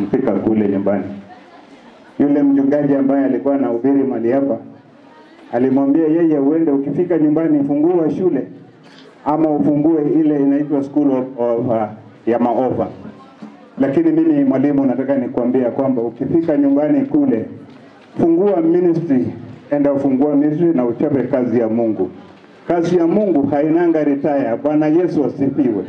kufika kule nyumbani. Yule mchungaji ambaye alikuwa anahubiri mahali hapa alimwambia yeye, uende ukifika nyumbani fungua shule ama ufungue ile inaitwa School of ya maofa. Lakini mimi mwalimu nataka nikuambia kwamba ukifika nyumbani kule fungua ministry, enda ufungua ministry na uchape kazi ya Mungu. Kazi ya Mungu hainanga retire. Bwana Yesu asifiwe.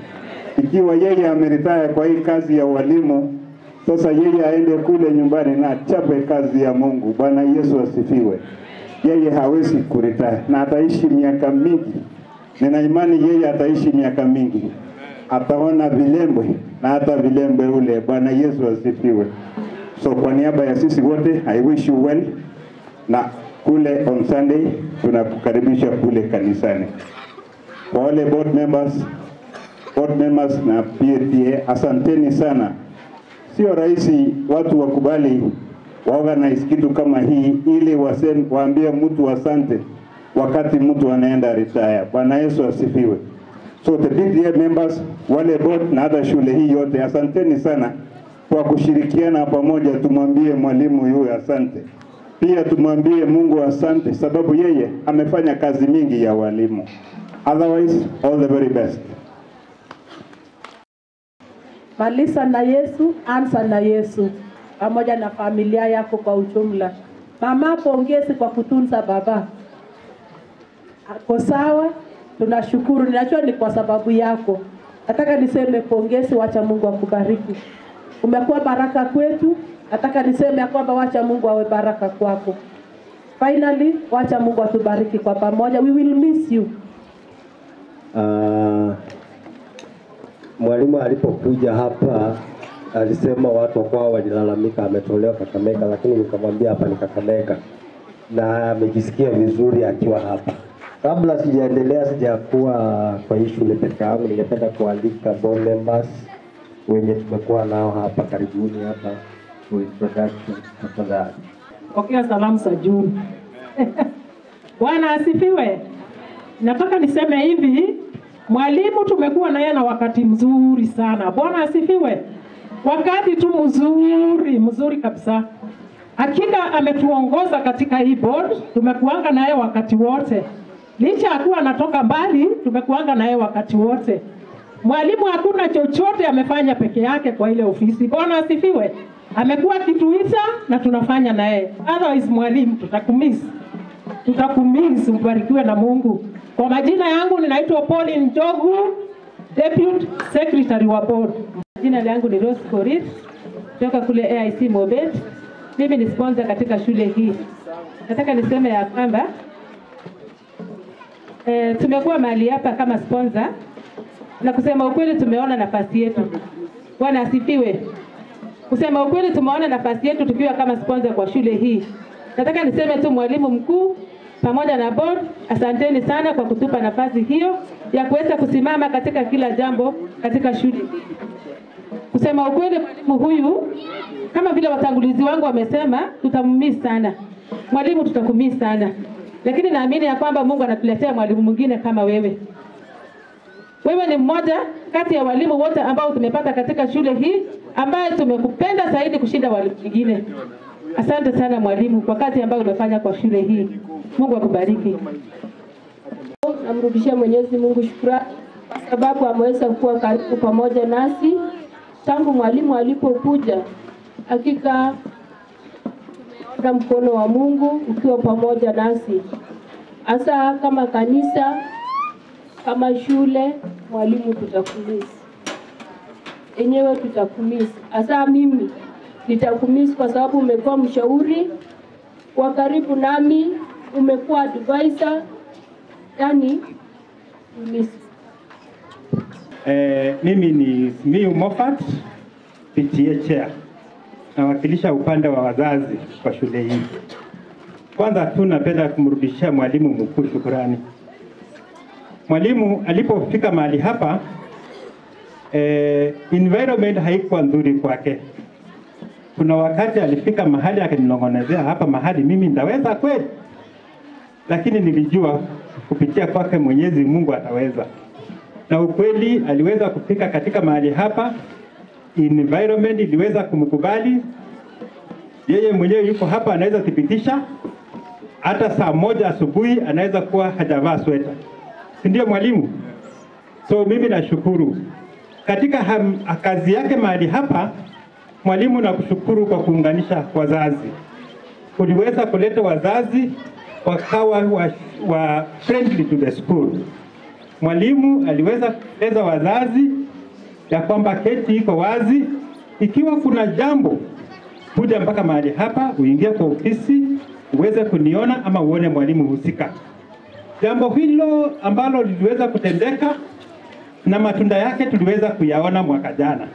Ikiwa yeye ameritaya kwa hii kazi ya walimu, sasa yeye aende kule nyumbani na chape kazi ya Mungu. Bwana Yesu asifiwe. Yeye hawezi kuretire na ataishi miaka mingi. Nina imani yeye ataishi miaka mingi. Ataona vilembwe na hata vilembwe ule. Bwana Yesu asifiwe. So kwa niaba ya sisi wote, I wish you well. Na kule on Sunday tunakukaribisha kule kanisani. Kwa wale board members na PTA, asanteni sana. Sio rahisi watu wakubali waorganize kitu kama hii ili waambie mtu asante wakati mtu anaenda retire. Bwana Yesu asifiwe. So the PTA members, wale board na hata shule hii yote, asanteni sana kwa kushirikiana pamoja. Tumwambie mwalimu yule asante. Pia tumwambie Mungu asante sababu yeye amefanya kazi mingi ya walimu. Otherwise, all the very best. Malisa na Yesu, ansa na Yesu, pamoja na familia yako kwa ujumla. Mama, pongezi kwa kutunza baba. Ako sawa, tunashukuru. Ninajua ni kwa sababu yako. Nataka niseme pongezi, wacha Mungu akubariki. Umekuwa baraka kwetu. Nataka niseme kwamba wacha Mungu awe baraka kwako. Finally, wacha Mungu atubariki kwa pamoja. We will miss you. Mwalimu alipokuja hapa alisema watu kwao walilalamika ametolewa Kakamega, lakini nikamwambia hapa ni Kakamega na amejisikia vizuri akiwa hapa. Kabla sijaendelea, sijakuwa kwa hii shule peke yangu, ningependa kualika board members wenye tumekuwa nao hapa karibuni hapa for introduction tafadhali. Pokea salamu za juu. Bwana asifiwe. Nataka niseme hivi, mwalimu tumekuwa na yeye na wakati mzuri sana. Bwana asifiwe. Wakati tu mzuri kabisa. Hakika ametuongoza katika hii board, tumekuanga na yeye wakati wote. Licha akuwa anatoka mbali, tumekuanga na yeye wakati wote. Mwalimu hakuna chochote amefanya peke yake kwa ile ofisi. Bwana asifiwe. Amekuwa kituita na tunafanya na yeye. Otherwise mwalimu tutakumiss, mbarikiwe na Mungu. Kwa majina yangu ninaitwa Pauline Njogu, Deputy Secretary wa Board. Jina langu ni Rose Korir, kutoka kule AIC Mobet. Mimi ni sponsor katika shule hii. Nataka niseme ya kwamba tumekuwa mahali hapa kama sponsor na kusema ukweli tumeona nafasi yetu. Bwana asifiwe. Kusema ukweli tumeona nafasi yetu tukiwa kama sponsor kwa shule hii. Nataka niseme tu mwalimu mkuu pamoja na board, asanteni sana kwa kutupa nafasi hiyo ya kuweza kusimama katika kila jambo katika shule. Kusema ukweli mwalimu huyu, kama vile watangulizi wangu wamesema, tutamumiss sana. Mwalimu tutakumiss sana. Lakini naamini ya kwamba Mungu anatuletea mwalimu mwingine kama wewe. Wewe ni mmoja kati ya walimu wote ambao tumepata katika shule hii ambaye tumekupenda zaidi kushinda walimu wengine. Asante sana mwalimu kwa kazi ambayo umefanya kwa shule hii. Mungu akubariki. Namrudishia Mwenyezi Mungu shukrani kwa sababu ameweza kuwa karibu pamoja nasi tangu mwalimu alipokuja. Hakika tumeona mkono wa Mungu ukiwa pamoja nasi. Hasa kama kanisa, kama shule, mwalimu tutakumiss. Enyewe tutakumiss. Hasa mimi nitakumiss kwa sababu umekuwa mshauri wa karibu nami, umekuwa advisor, yani miss. Mimi ni Simiyu Moffat, PTA chair. Nawakilisha upande wa wazazi kwa shule hii. Kwanza tu napenda kumrudishia mwalimu mkuu shukrani. Mwalimu alipofika mahali hapa, environment haikuwa nzuri kwake. Kuna wakati alifika mahali akaninong'onezea hapa mahali mimi ndaweza kweli. Lakini nilijua kupitia kwake Mwenyezi Mungu ataweza. Na ukweli aliweza kufika katika mahali hapa environment iliweza kumkubali. Yeye mwenyewe yuko hapa, anaweza thibitisha hata saa moja asubuhi anaweza kuwa hajavaa sweta, si ndio mwalimu? So mimi nashukuru katika kazi yake mahali hapa. Mwalimu, nakushukuru kwa kuunganisha wazazi. Uliweza kuleta wazazi wakawa wa friendly to the school. Mwalimu aliweza kueleza wazazi ya kwamba keti iko wazi, ikiwa kuna jambo kuja mpaka mahali hapa, uingie kwa ofisi uweze kuniona ama uone mwalimu husika. Jambo hilo ambalo liliweza kutendeka na matunda yake tuliweza kuyaona mwaka jana.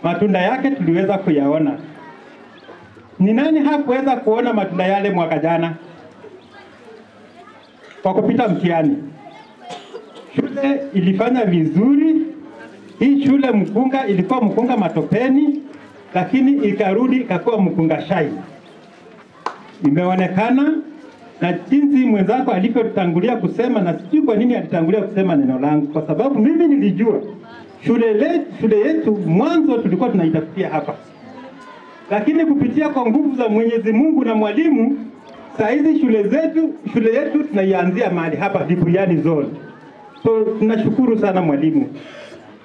Matunda yake tuliweza kuyaona. Ni nani hakuweza kuona matunda yale mwaka jana? Kwa kupita mtihani. Shule ilifanya vizuri. Hii shule mkunga ilikuwa mkunga matopeni, lakini ikarudi ikakuwa mkunga shai. Imeonekana na jinsi mwenzako alivyotangulia kusema, na sijui kwa nini alitangulia kusema neno langu, kwa sababu mimi nilijua shule yetu mwanzo tulikuwa tunaitafutia hapa, lakini kupitia kwa nguvu za Mwenyezi Mungu na mwalimu, saa hizi shule yetu tunaianzia mahali hapa Vipuyani zone. So tunashukuru sana mwalimu.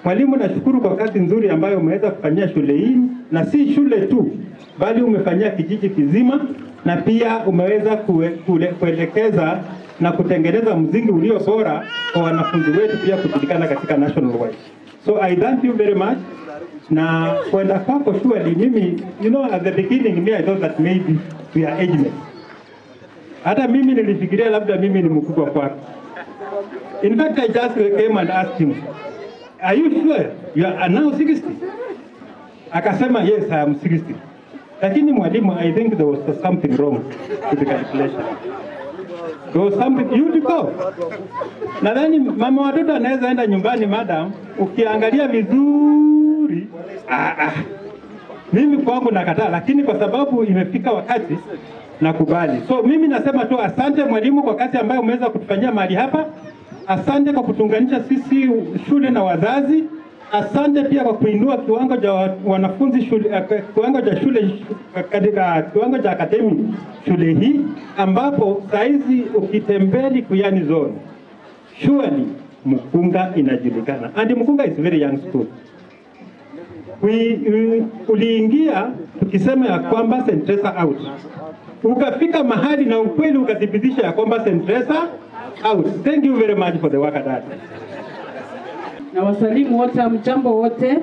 Mwalimu, nashukuru kwa kazi nzuri ambayo umeweza kufanyia shule hii, na si shule tu bali umefanyia kijiji kizima, na pia umeweza kuelekeza na kutengeneza msingi ulio bora kwa wanafunzi wetu pia kujulikana katika national wide. So I thank you very much. Na kwenda kwako surely mimi, at the beginning I thought that maybe we are age mates. Hata mimi nilifikiria labda mimi ni mkubwa kwako. In fact, I just came and asked him, are you sure you are now 60? Akasema yes, I am 60. Lakini mwalimu, I think there was something wrong with the calculation. There was something, you recall? Nadhani mama watoto anaweza enda nyumbani, madam, ukiangalia vizuri, mimi kwangu nakataa, lakini kwa sababu imefika wakati nakubali. So mimi nasema tu asante mwalimu kwa kazi ambayo umeweza kutufanyia mahali hapa. Asante kwa kutunganisha sisi shule na wazazi. Asante pia kwa kuinua kiwango cha wanafunzi shule, kiwango cha shule katika kiwango cha akademi shule hii, ambapo saizi ukitembea Kuyani zone surely Mukunga inajulikana, and Mukunga is very young school. Uliingia tukisema ya kwamba St. Teresa out, ukafika mahali na ukweli ukathibitisha ya kwamba St. Teresa out. Thank you very much for the work done. Na wasalimu wote, mjambo wote.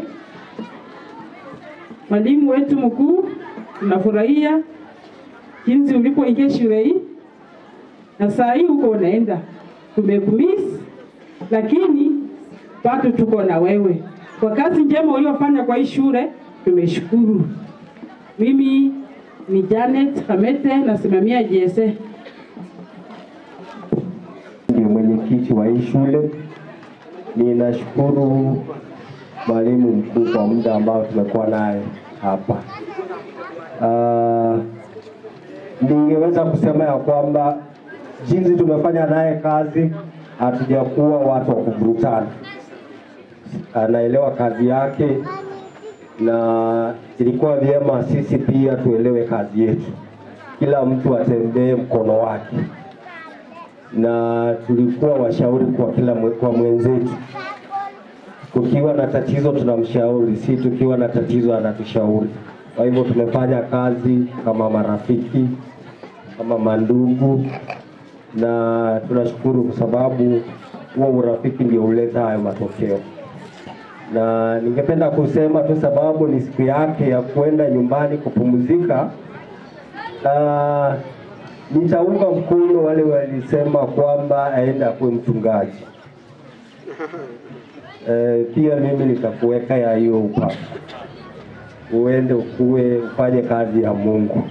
Mwalimu wetu mkuu, tunafurahia jinsi ulipoingia shule hii, na saa hii uko unaenda. Tumekumiss, lakini bado tuko na wewe. Kwa kazi njema uliyofanya kwa hii shule, tumeshukuru. Mimi ni Janet Kamete, nasimamia JSA. Ndiye mwenyekiti wa hii shule. Ninashukuru mwalimu mkuu kwa muda ambao tumekuwa naye hapa. Ningeweza kusema ya kwamba jinsi tumefanya naye kazi, hatujakuwa watu wa kuvurutana. Anaelewa kazi yake, na ilikuwa vyema sisi pia tuelewe kazi yetu. Kila mtu atembee mkono wake, na tulikuwa washauri kwa mwenzetu. Tukiwa na tatizo tunamshauri, si tukiwa na tatizo anatushauri. Kwa hivyo tumefanya kazi kama marafiki, kama mandugu, na tunashukuru kwa sababu huo urafiki ndio huleta hayo matokeo. Na ningependa kusema tu sababu ni siku yake ya kwenda nyumbani kupumzika, nitaunga mkono wale walisema kwamba aenda kuwe mchungaji. Pia mimi nitakuweka ya hiyo upako, uende ufanye kazi ya Mungu.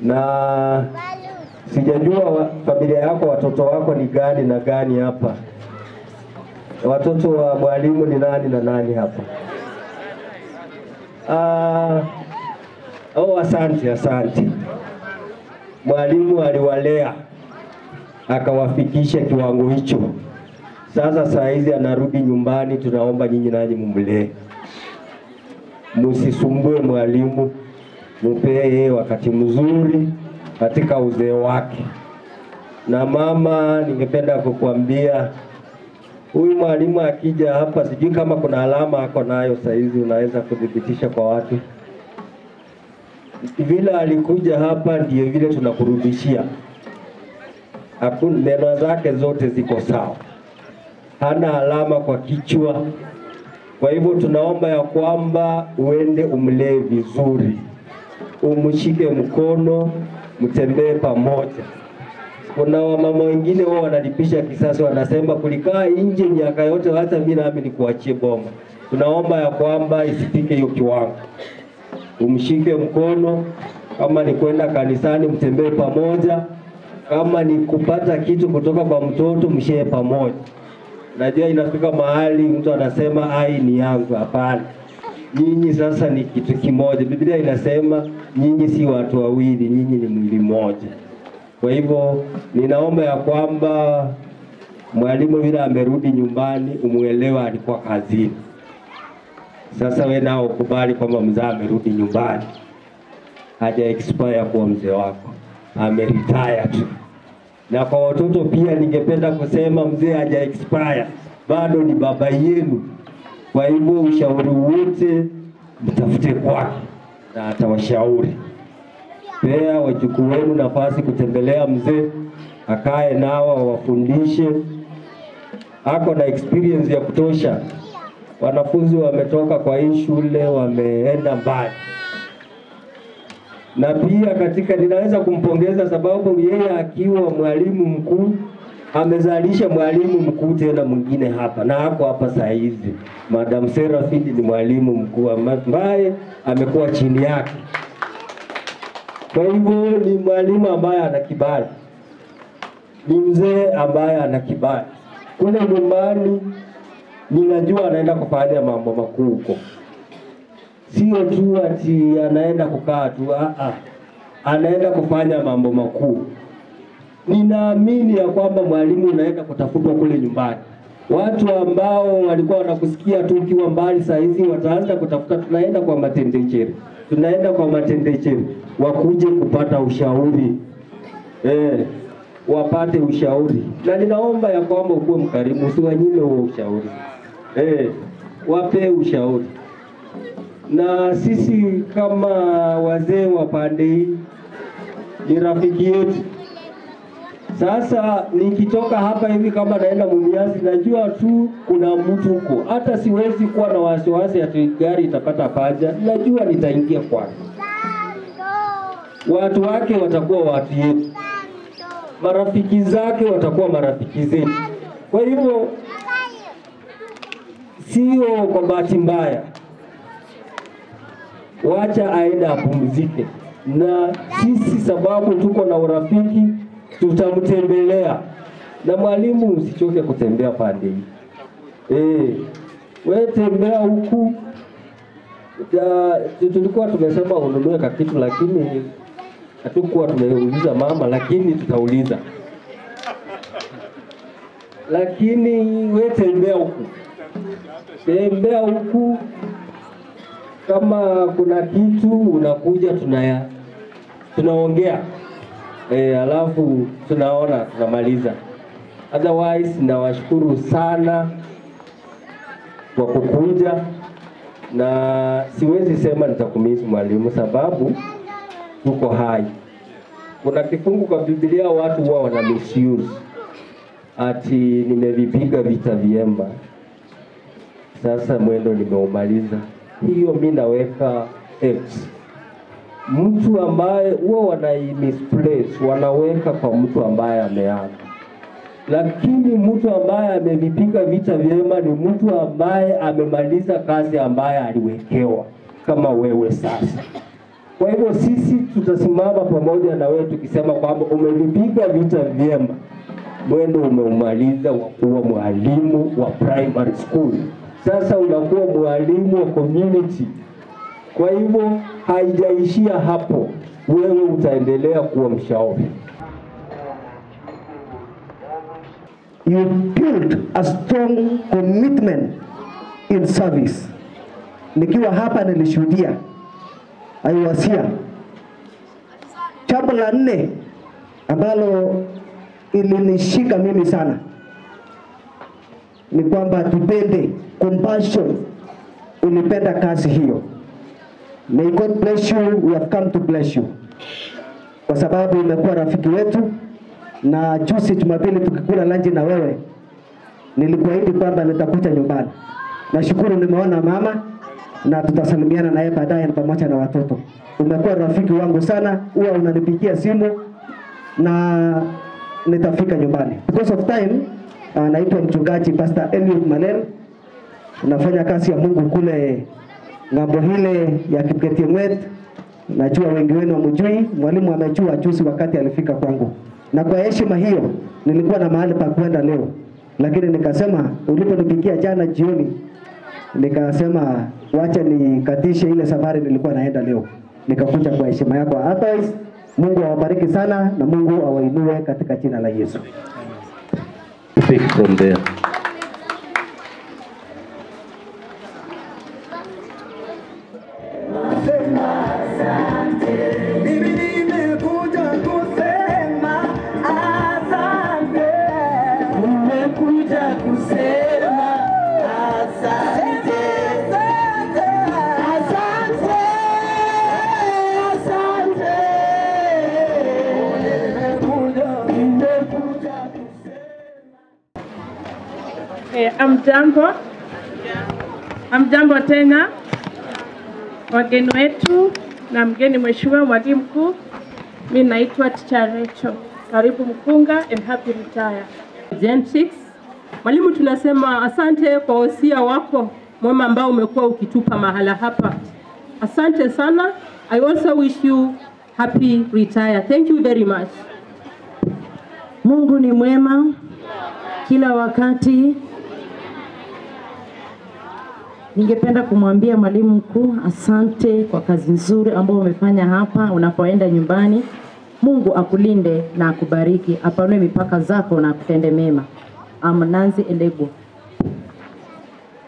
Na sijajua familia yako, watoto wako ni gani na gani hapa. Watoto wa mwalimu ni nani na nani hapa? Asante. Mwalimu aliwalea akawafikisha kiwango hicho. Sasa saa hizi anarudi nyumbani, tunaomba nyinyi nanyi mumlee. Msisumbue mwalimu, mupee wakati mzuri katika uzee wake. Na mama, ningependa kukuambia huyu mwalimu akija hapa, sijui kama kuna alama ako nayo saa hizi, unaweza kudhibitisha kwa watu. Vile alikuja hapa ndiyo vile tunakurudishia. Hakuna, neno zake zote ziko sawa, hana alama kwa kichwa. Kwa hivyo tunaomba ya kwamba uende umlee vizuri, umshike mkono, mtembee pamoja. Kuna wamama wengine wao wanalipisha kisasi, wanasema kulikaa nje miaka yote, hata mimi nami nikuachie boma. Tunaomba ya kwamba isifike hiyo kiwango. Umshike mkono, kama ni kwenda kanisani mtembee pamoja, kama ni kupata kitu kutoka kwa mtoto mshare pamoja. Najua inafika mahali mtu anasema ai ni yangu. Hapana, nyinyi sasa ni kitu kimoja. Biblia inasema nyinyi si watu wawili, nyinyi ni mwili mmoja. Kwa hivyo ninaomba ya kwamba mwalimu vile amerudi nyumbani, umuelewa alikuwa kazini. Sasa wewe nao kubali kwamba mzee amerudi nyumbani, haja expire kwa mzee wako, ameretire tu. Na kwa watoto pia ningependa kusema mzee haja expire, bado ni baba yenu. Kwa hivyo ushauri wote mtafute kwake na atawashauri. Pea wajukuu wenu nafasi kutembelea mzee, akae nao wawafundishe. Ako na experience ya kutosha. Wanafunzi wametoka kwa hii shule wameenda mbali. Na pia katika ninaweza kumpongeza sababu yeye akiwa mwalimu mkuu amezalisha mwalimu mkuu tena mwingine hapa, na hako hapa saa hizi. Madam Serafidi ni mwalimu mkuu ambaye amekuwa chini yake. Kwa hivyo ni mwalimu ambaye ana kibali, ni mzee ambaye ana kibali. Kule nyumbani ninajua anaenda kufanya mambo makuu huko, sio tu ati anaenda kukaa tu, anaenda kufanya mambo makuu. Ninaamini ya kwamba mwalimu unaenda kutafutwa kule nyumbani. Watu ambao walikuwa wanakusikia tu ukiwa mbali saa hizi wataanza kutafuta. Tunaenda kwa matendechere, tunaenda kwa matendechere wakuje kupata ushauri, wapate ushauri. Na ninaomba ya kwamba ukuwe mkarimu, usiwanyime huo ushauri, wape ushauri. Na sisi kama wazee wa pande hii ni rafiki yetu. Sasa nikitoka hapa hivi kama naenda Mumias, najua tu kuna mtu huko. Hata siwezi kuwa na wasiwasi ati gari itapata paja. Najua nitaingia kwake. Watu wake watakuwa watu yetu, marafiki zake watakuwa marafiki zetu. Kwa hivyo sio kwa bahati mbaya, wacha aende apumzike. Na sisi sababu tuko na urafiki tutamtembelea. Na mwalimu usichoke kutembea pande hii. Wewe tembea huku. Tulikuwa tumesema ununue kitu lakini hatukuwa tumeuliza mama, lakini tutauliza. Lakini wewe tembea huku. Tembea huku. Kama kuna kitu unakuja tunaongea. Alafu tunaona tunamaliza. Otherwise nawashukuru sana kwa kukuja, na siwezi sema nitakumisi mwalimu sababu tuko hai. Kuna kifungu kwa Biblia watu huwa wana misuse ati nimevipiga vita vyema, sasa mwendo nimeumaliza. Hiyo mimi naweka X. Mtu ambaye huwa wana misplace wanaweka kwa mtu ambaye ameaga. Lakini mtu ambaye amevipiga vita vyema ni mtu ambaye amemaliza kazi ambaye aliwekewa, kama wewe sasa. Kwa hivyo sisi tutasimama pamoja na wewe tukisema kwamba umevipiga vita vyema, mwendo umeumaliza wa kuwa mwalimu wa primary school. Sasa unakuwa mwalimu wa community. Kwa hivyo haijaishia hapo, wewe utaendelea kuwa mshauri. you built a strong commitment in service. Nikiwa hapa nilishuhudia, I was here. Jambo la 4 ambalo ilinishika mimi sana ni kwamba tupende, compassion, ulipenda kazi hiyo. May God bless you, we have come to bless you. Kwa sababu umekuwa rafiki wetu, na juzi Jumapili tukikula lunch na wewe nilikuahidi kwamba nitakuja nyumbani. Nashukuru nimeona mama na tutasalimiana naye baadaye pamoja na watoto. Umekuwa rafiki wangu sana, huwa unanipigia simu na nitafika nyumbani. Because of time, naitwa mchungaji Pastor Eliud Malel. Nafanya kazi ya Mungu kule ng'ambo hile ya Kipketiemwet. Najua wengi wenu hamjui, mwalimu amejua juzi wakati alifika kwangu. Na kwa heshima hiyo nilikuwa na mahali pa kwenda leo. Lakini nikasema uliponipigia jana jioni, nikasema wacha nikatishe ile safari nilikuwa naenda leo. Nikakuja kwa heshima yako. Otherwise, Mungu awabariki sana na Mungu awainue katika jina la Yesu. Pick from there. Amjambo tena wageni wetu na mgeni mheshimiwa mwalimu mkuu. Mimi naitwa Teacher Rachel. Karibu Mkunga and happy retire. Gen 6. Mwalimu, tunasema asante kwa wosia wako mwema ambao umekuwa ukitupa mahala hapa. Asante sana. I also wish you happy retire. Thank you very much. Mungu ni mwema kila wakati. Ningependa kumwambia mwalimu mkuu asante kwa kazi nzuri ambayo umefanya hapa. Unapoenda nyumbani, Mungu akulinde na akubariki, apanue mipaka zako na akutende mema. Nancy Elego.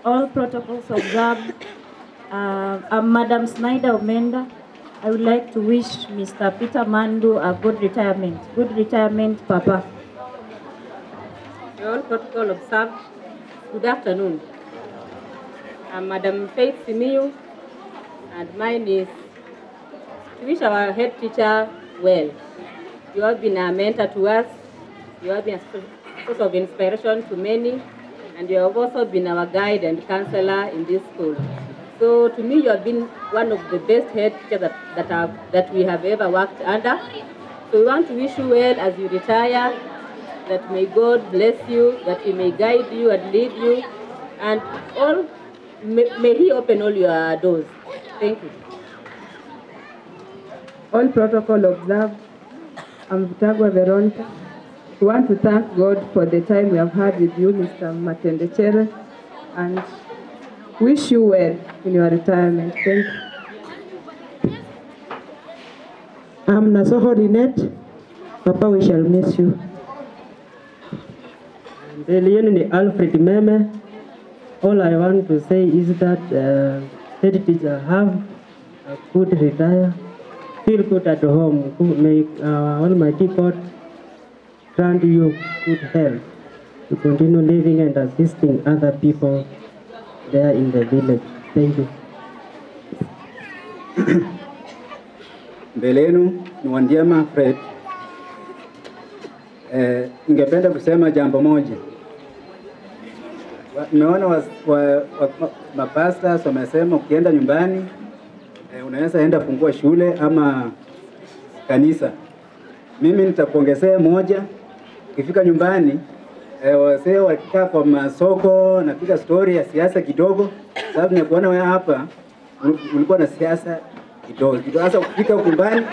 All protocols observed. Madam Snyder Omenda. I would like to wish Mr. Peter Mandu a good retirement. Good retirement, Papa. All protocol observed. Good afternoon. Madam Faith Simiyu, and mine is to wish our head teacher well. You have been a mentor to us. You have been a source of inspiration to many, and you have also been our guide and counselor in this school. So to me, you have been one of the best head teachers that we have ever worked under. So we want to wish you well as you retire, that may God bless you, that He may guide you and lead you, and all may He open all your doors. Thank you. All protocol observed. I'm Vitagwa Veronica. We want to thank God for the time we have had with you, Mr. Matendechere, and wish you well in your retirement. Thank you. I'm Nasoho Lynette. Papa, we shall miss you. Mbele yenu ni Alfred Meme. All I want to say is that head teacher have a good retire, feel good at home. May Almighty God grant you good health to continue living and assisting other people there in the village. Thank you. Mbele yenu ni Wandiama Fred. Ningependa kusema jambo moja. Nimeona mapasta wamesema ukienda nyumbani unaweza enda fungua shule ama kanisa. Mimi nitakuongezea moja. Ukifika nyumbani wazee wakikaa kwa masoko na piga story ya siasa kidogo, sababu nimekuona wewe hapa ulikuwa na siasa kidogo. Sasa ukifika nyumbani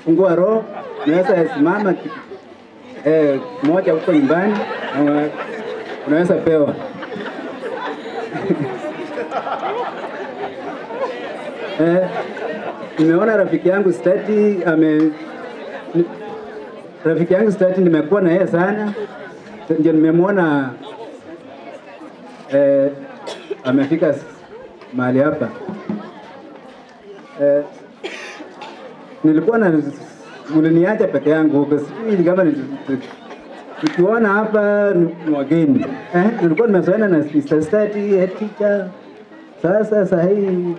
fungua roho, unaweza simama moja huko nyumbani unaweza pewa. Nimeona rafiki yangu Stati nimekuwa na yeye sana. ndio nimemwona amefika mahali hapa. Nilikuwa uliniacha peke yangu huko, sijui kama nikiona hapa ni wageni. Nilikuwa nimezoeana na Mr. Study, head teacher. Sasa hii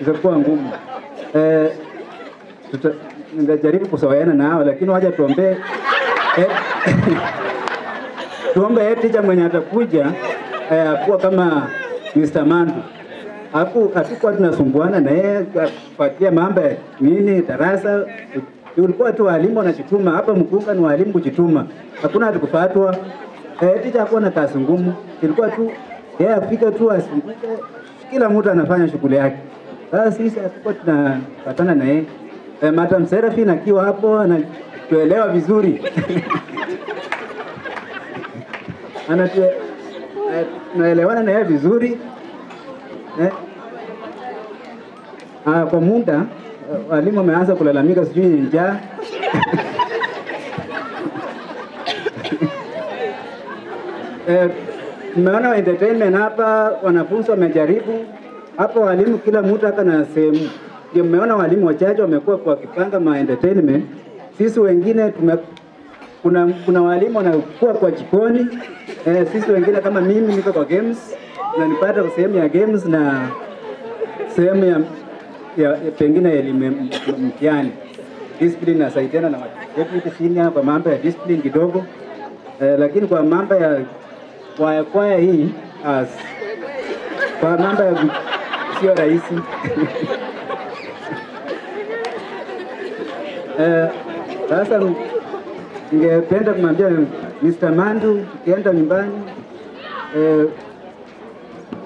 itakuwa ngumu. Nitajaribu kuzoeana nao, lakini wacha tuombe. Tuombe head teacher mwenye atakuja akuwa kama Mr. Mandu. Hatukuwa tunasumbuana na yeye kufuatia mambo nini darasa. Ulikuwa tu walimu wanajituma. Hapa Mkunga ni walimu kujituma. Hakuna hatukufuatwa. Teacher hakuwa na kazi ngumu. Ilikuwa tu yeye afika tu asinguke. Kila mtu anafanya shughuli yake. Sasa sisi hatukuwa tunapatana na yeye. Madam Serafina akiwa hapo anatuelewa vizuri. Tunaelewana na yeye vizuri. Kwa muda walimu wameanza kulalamika sijui njaa. Tumeona entertainment hapa, wanafunzi wamejaribu hapo, walimu kila mtu haka na sehemu. Ndio mmeona walimu wachache wamekuwa kwa kipanga ma entertainment. Sisi wengine kuna walimu wanakuwa kwa jikoni. Sisi wengine kama mimi niko kwa games, na nipata sehemu ya games na sehemu ya pengine elimu mtihani. Discipline nasaidiana na deputy senior kwa mambo ya discipline kidogo. Lakini kwa mambo ya kwaya hii kwa mambo ya sio rahisi. Sasa ningependa kumwambia Mr. Mandu, tukienda nyumbani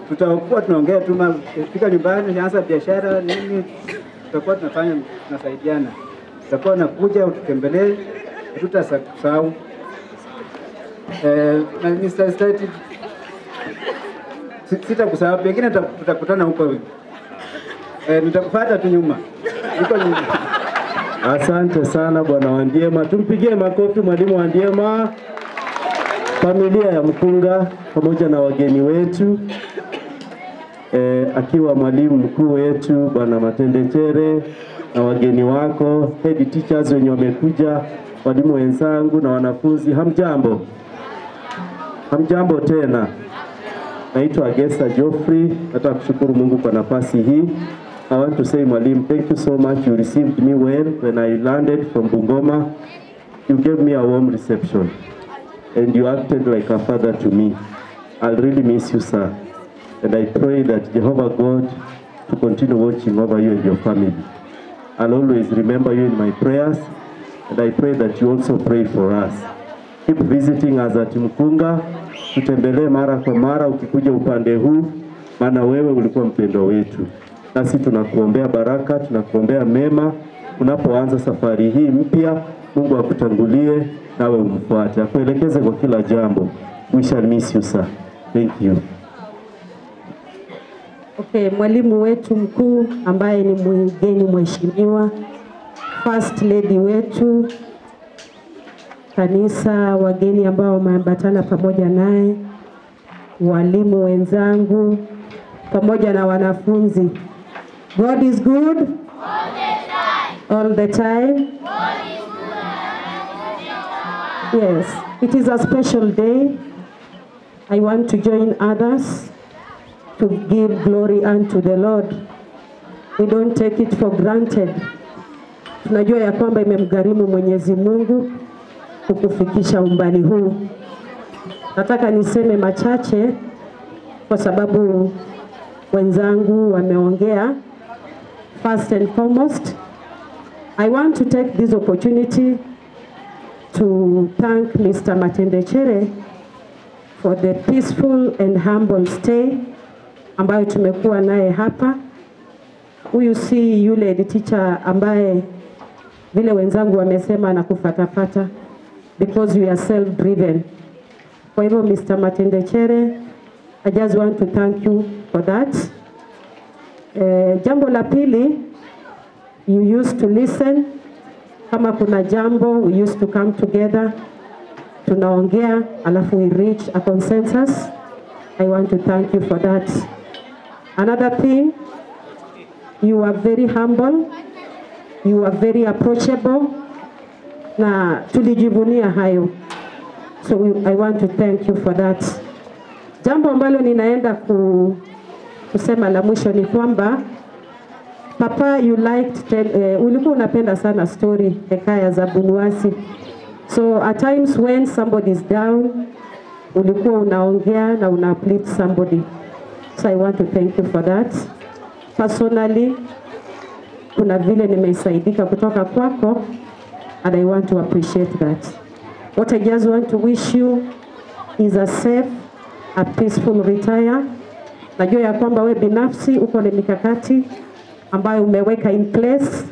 tutakuwa tunaongea tu, fika nyumbani nianza biashara nini, tutakuwa tunasaidiana. Tutakuwa nakuja ututembelee, hatutasahau. Na Mr. State sitakusahau, pengine tutakutana huko. Nitakufuata tu nyuma. Niko nyuma. Asante sana Bwana Wandiema. Tumpigie makofi mwalimu Wandiema, familia ya Mkunga pamoja na wageni wetu. Akiwa mwalimu mkuu wetu Bwana Matendechere na wageni wako, head teachers wenye wamekuja, walimu wenzangu na wanafunzi, hamjambo? Hamjambo tena. Naitwa Agesa Geoffrey. Nataka kushukuru Mungu kwa nafasi hii. I want to say, mwalimu, thank you so much. You received me well when I landed from Bungoma. You gave me a warm reception and you acted like a father to me. I'll really miss you, sir. And I pray that Jehovah God to continue watching over you and your family. I'll always remember you in my prayers, and I pray that you also pray for us. Keep visiting us at Mkunga. Tutembelee mara kwa mara ukikuja upande huu, maana wewe ulikuwa mpendo wetu. Nasi tunakuombea baraka, tunakuombea mema. Unapoanza safari hii mpya, Mungu akutangulie nawe umfuate, akuelekeze kwa kila jambo. We shall miss you, sir. Thank you. Okay, mwalimu wetu mkuu ambaye ni mgeni mheshimiwa, first lady wetu, kanisa, wageni ambao wameambatana pamoja naye, walimu wenzangu pamoja na wanafunzi. God is good all the time. All the time. God is good. Yes, it is a special day. I want to join others to give glory unto the Lord. We don't take it for granted. Tunajua ya kwamba imemgharimu Mwenyezi Mungu kukufikisha umbali huu. Nataka niseme machache kwa sababu wenzangu wameongea. First and foremost, I want to take this opportunity to thank Mr. Matendechere for the peaceful and humble stay ambayo tumekuwa naye hapa. Huyu si yule teacher ambaye vile wenzangu wamesema na kufatafata, because we are self-driven. Kwa hivyo Mr. Matendechere, I just want to thank you for that. Jambo la pili, you used to listen. Kama kuna jambo, we used to come together tunaongea alafu we reach a consensus. I want to thank you for that. Another thing, you are very humble, you are very approachable, na tulijivunia hayo. So I want to thank you for that. Jambo ambalo ninaenda kusema la mwisho ni kwamba Papa, you liked ulikuwa unapenda sana story hekaya za Bunwasi. So at times when somebody is down, ulikuwa unaongea na una uplift somebody. So I want to thank you for that. Personally, kuna vile nimeisaidika kutoka kwako, and I want to appreciate that. What I just want to wish you is a safe, a peaceful retire. Najua ya kwamba we binafsi uko na mikakati ambayo umeweka in place.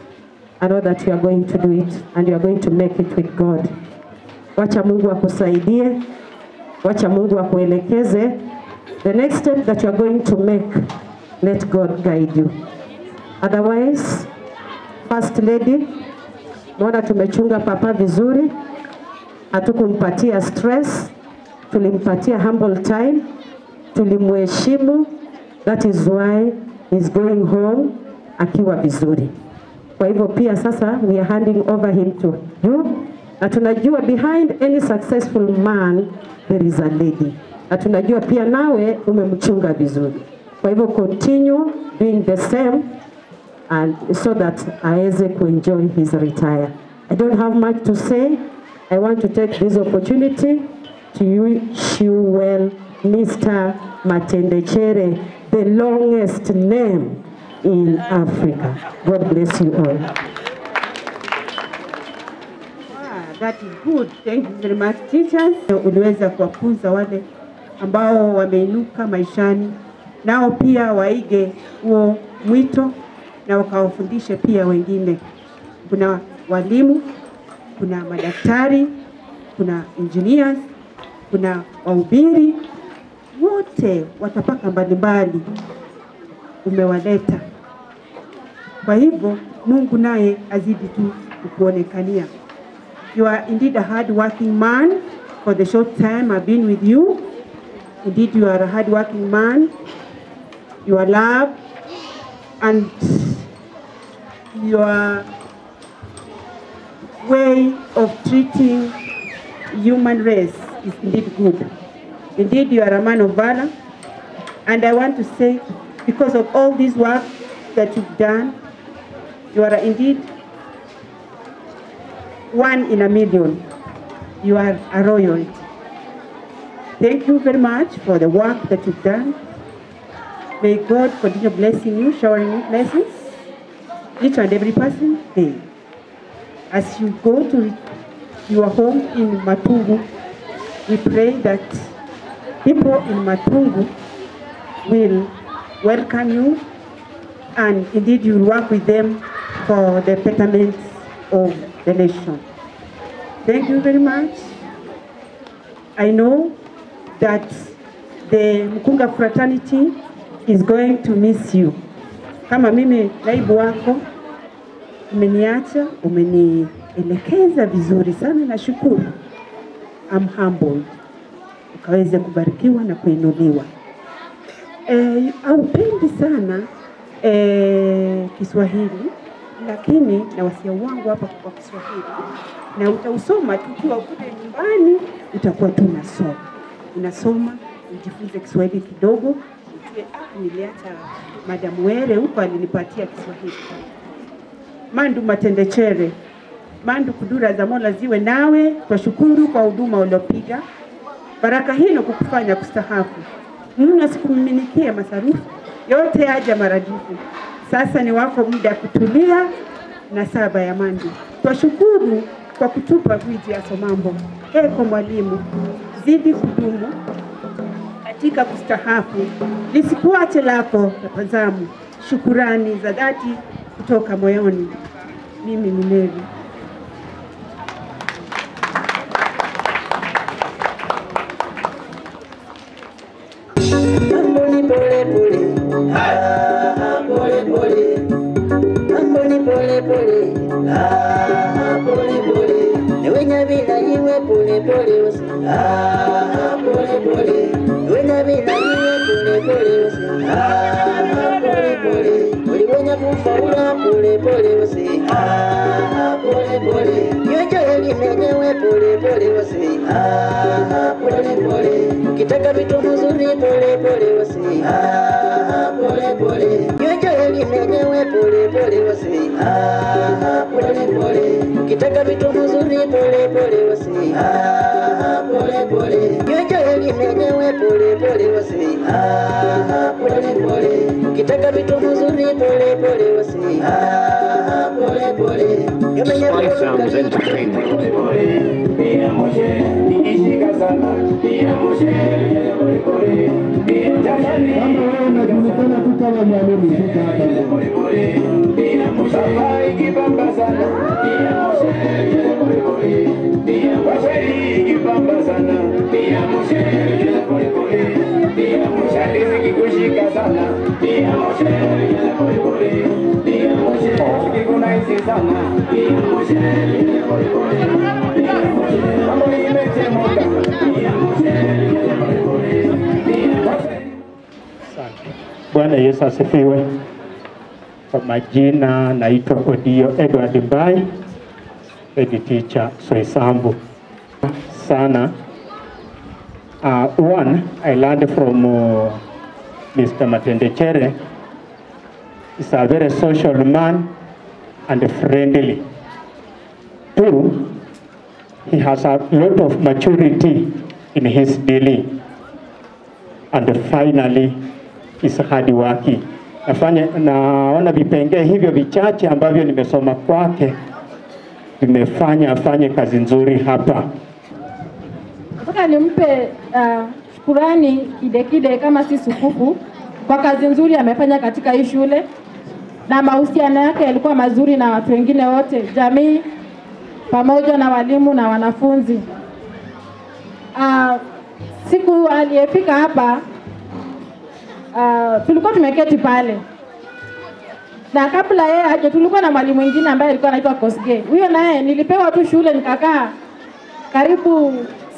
I know that you are going to do it and you are going to make it with God. Wacha Mungu akusaidie. Wacha Mungu akuelekeze. The next step that you are going to make, let God guide you. Otherwise, First Lady, mbona tumechunga Papa vizuri, hatukumpatia stress, tulimpatia humble time, tulimheshimu. That is why he's going home akiwa vizuri. Kwa hivyo pia sasa we are handing over him to you. Na tunajua behind any successful man there is a lady. Na tunajua pia nawe umemchunga vizuri. Kwa hivyo continue doing the same and so that aweze kuenjoy his retire. I don't have much to say. I want to take this opportunity to wish you well, Mr. Matendechere, the longest name in Africa. God bless you all. That is good. Thank you very much, teachers. Uliweza kuwafunza wale ambao wameinuka maishani, nao pia waige huo mwito na wakawafundishe pia wengine. Kuna walimu, kuna madaktari, kuna engineers, kuna wahubiri, wote watapaka mbalimbali umewaleta. Kwa hivyo Mungu naye azidi tu kukuonekania. You are indeed a hard-working man for the short time I've been with you. Indeed, you are a hard-working man. You are loved, and your way of treating human race is indeed good. Indeed, you are a man of valor, and I want to say, because of all this work that you've done, you are indeed one in a million. You are a royalty. Thank you very much for the work that you've done. May God continue blessing you, showering you blessings, each and every person day. As you go to your home in Matungu, we pray that people in Matungu will welcome you, and indeed you will work with them for the betterment of the nation. Thank you very much. I know that the Mkunga fraternity is going to miss you. Kama mimi naibu wako, umeniacha, umenielekeza vizuri sana, na shukuru. I'm humbled. Ukaweze kubarikiwa na kuinuliwa. Haupendi sana Kiswahili, lakini na wasia wangu hapa kwa Kiswahili, na utausoma tukiwa kule nyumbani, utakuwa tu unasoma, ujifunze Kiswahili kidogo, ujue niliacha Madam Were huko alinipatia Kiswahili. Mandu Matendechere, Mandu kudura za Mola ziwe nawe, kwa shukuru kwa huduma uliopiga. Baraka hino kukufanya kustahafu. Mungu asikumiminikie masarufu, yote aja maradufu. Sasa ni wako muda kutulia na saba ya Mandu. Kwa shukuru kwa kutupa gwiji ya somambo. Kwa mwalimu, zidi kudumu katika kustahafu. Lisikuache lako tapazamu. Shukurani za dhati kutoka moyoni. Mimi ni Mary. Amboni pole pole, pole pole. Amboni pole pole, pole pole. Ewe nyabila iwe pole pole. pole pole, uliweza kufaula pole pole wase, pole pole, nyonjo limenyewe pole pole wase, pole pole, ukitaka vitu vizuri pole pole wase, pole pole, nyonjo limenyewe pole pole wase, pole pole, ukitaka vitu vizuri pole pole wase, pole pole, nyonjo limenyewe pole pole wase, pole pole, ukitaka vitu vizuri pole pole wase, pole pole, Spice Sounds Entertainment. Bwana Yesu asifiwe. Kwa majina naitwa Odio Edward Mbai, head teacher Soisambu. Sana. One, I learned from Mr. Matendechere. He's a very social man and friendly. Two, he has a lot of maturity in his dealing. And finally, is hard working. Naona vipengee hivyo vichache ambavyo nimesoma kwake vimefanya afanye kazi nzuri hapa. Nataka nimpe shukrani kide kama si sukufu kwa kazi nzuri amefanya katika hii shule, na mahusiano yake yalikuwa mazuri na watu wengine wote, jamii pamoja na walimu na wanafunzi. Siku aliyefika hapa tulikuwa tumeketi pale, na kabla yeye aje tulikuwa na mwalimu mwingine ambaye alikuwa anaitwa Kosge. Huyo naye nilipewa tu shule nikakaa karibu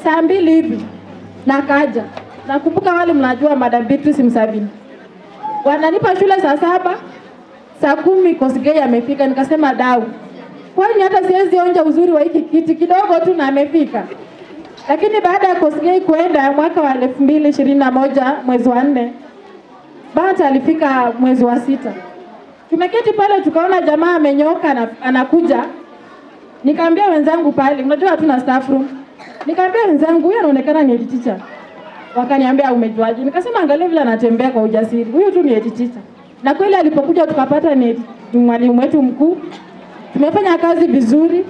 saa 2 hivi na kaja. Nakumbuka wale mnajua Madam Beatrice Msabini, wananipa shule saa 7, saa 10 Kosge amefika. Nikasema dau, kwani hata siwezi onja uzuri wa hiki kiti kidogo tu na amefika. Lakini baada ya Kosge kuenda mwaka wa 2021 mwezi wa 4, Bahati alifika mwezi wa 6. Tumeketi pale tukaona jamaa amenyoka na anakuja. Nikaambia wenzangu pale, unajua hatuna staff room. Nikaambia wenzangu, huyu anaonekana ni head teacher. Wakaniambia umejuaje? Nikasema angalia vile anatembea kwa ujasiri. Huyu tu ni head teacher. Na kweli alipokuja tukapata ni mwalimu wetu mkuu. Tumefanya kazi vizuri.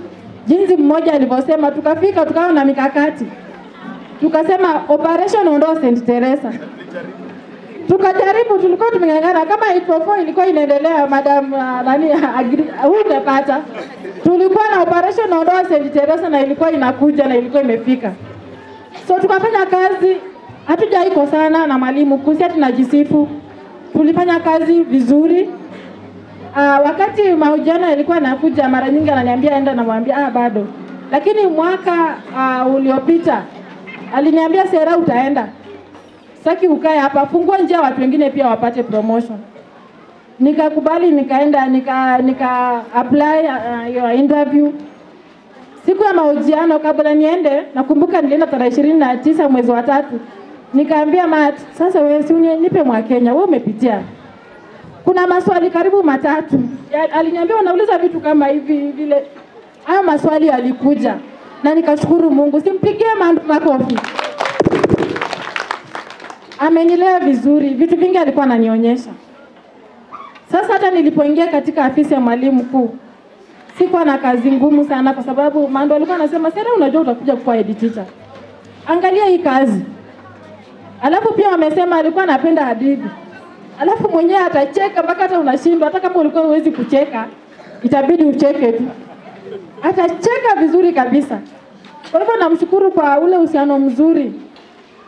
Jinsi mmoja alivyosema, tukafika tukawa na mikakati. Tukasema operation ondoa St. Teresa. Tukajaribu, tulikuwa tumengangana kama 844 ilikuwa inaendelea, madam ungepata. Tulikuwa na operation ondoa St. Teresa na ilikuwa inakuja na ilikuwa imefika. So tukafanya kazi, hatujaiko sana na mwalimu kusia tunajisifu. Tulifanya kazi vizuri. Wakati mahojiano yalikuwa nakuja, mara nyingi ananiambia enda, na mwambia bado. Lakini mwaka uliopita aliniambia Sera utaenda. Saki ukae hapa, fungua njia watu wengine pia wapate promotion. Nikakubali, nikaenda nika apply your interview. Siku ya mahojiano kabla niende, nakumbuka nilienda tarehe 29 mwezi wa 3. Nikaambia Matt, sasa wewe si nipe mwa Kenya, wewe umepitia. Kuna maswali karibu 3. Aliniambia unauliza vitu kama hivi vile. Haya maswali yalikuja na nikashukuru Mungu. Simpigie makofi. Amenilea vizuri, vitu vingi alikuwa ananionyesha. Sasa hata nilipoingia katika afisi ya mwalimu mkuu, sikuwa na kazi ngumu sana kwa sababu Mando alikuwa anasema Sera, unajua utakuja kuwa head teacher. Angalia hii kazi. Alafu pia wamesema alikuwa anapenda hadithi. Alafu mwenyewe atacheka mpaka hata unashindwa, hata kama ulikuwa huwezi kucheka, itabidi ucheke tu. Atacheka vizuri kabisa. Kwa hivyo namshukuru kwa ule uhusiano mzuri.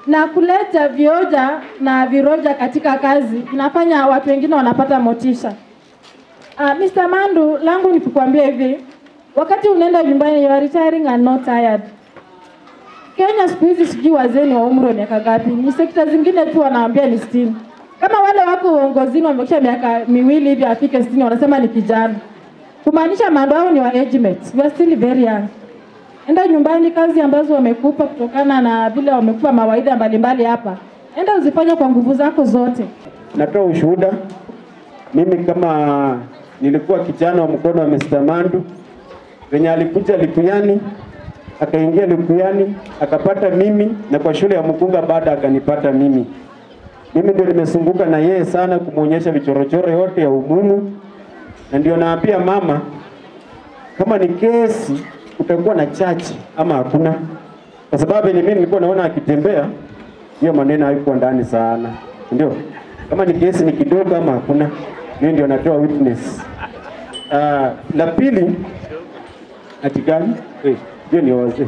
Na kuleta vioja na viroja katika kazi inafanya watu wengine wanapata motisha. Mr. Mandu, langu ni kukuambia hivi, wakati unaenda nyumbani you are retiring and not tired. Kenya siku hizi sijui wazee ni wa umri wa miaka ngapi. Ni sekta zingine tu wanaambia ni 60. Kama wale wako uongozini wamekisha miaka miwili hivi afike 60 wanasema ni kijana. Kumaanisha mando hao ni wa age mates. We are still very young. Enda nyumbani, kazi ambazo wamekupa kutokana na vile wamekupa mawaidha mbalimbali hapa, enda uzifanye kwa nguvu zako zote. Natoa ushuhuda. Mimi kama nilikuwa kijana wa mkono wa Mr. Mandu, venye alikuja Likuyani, akaingia Likuyani, akapata mimi, na kwa shule ya Mukunga baada akanipata mimi. Mimi ndio nimesunguka na yeye sana kumuonyesha vichorochoro yote ya umumu, na ndio naambia mama, kama ni kesi utakuwa na chachi ama hakuna, kwa sababu mimi nilikuwa naona akitembea hiyo maneno haikuwa ndani sana, ndio kama ni kesi ni kidogo ama hakuna, hiyo ndio natoa witness. La pili atigani hiyo ni wazee.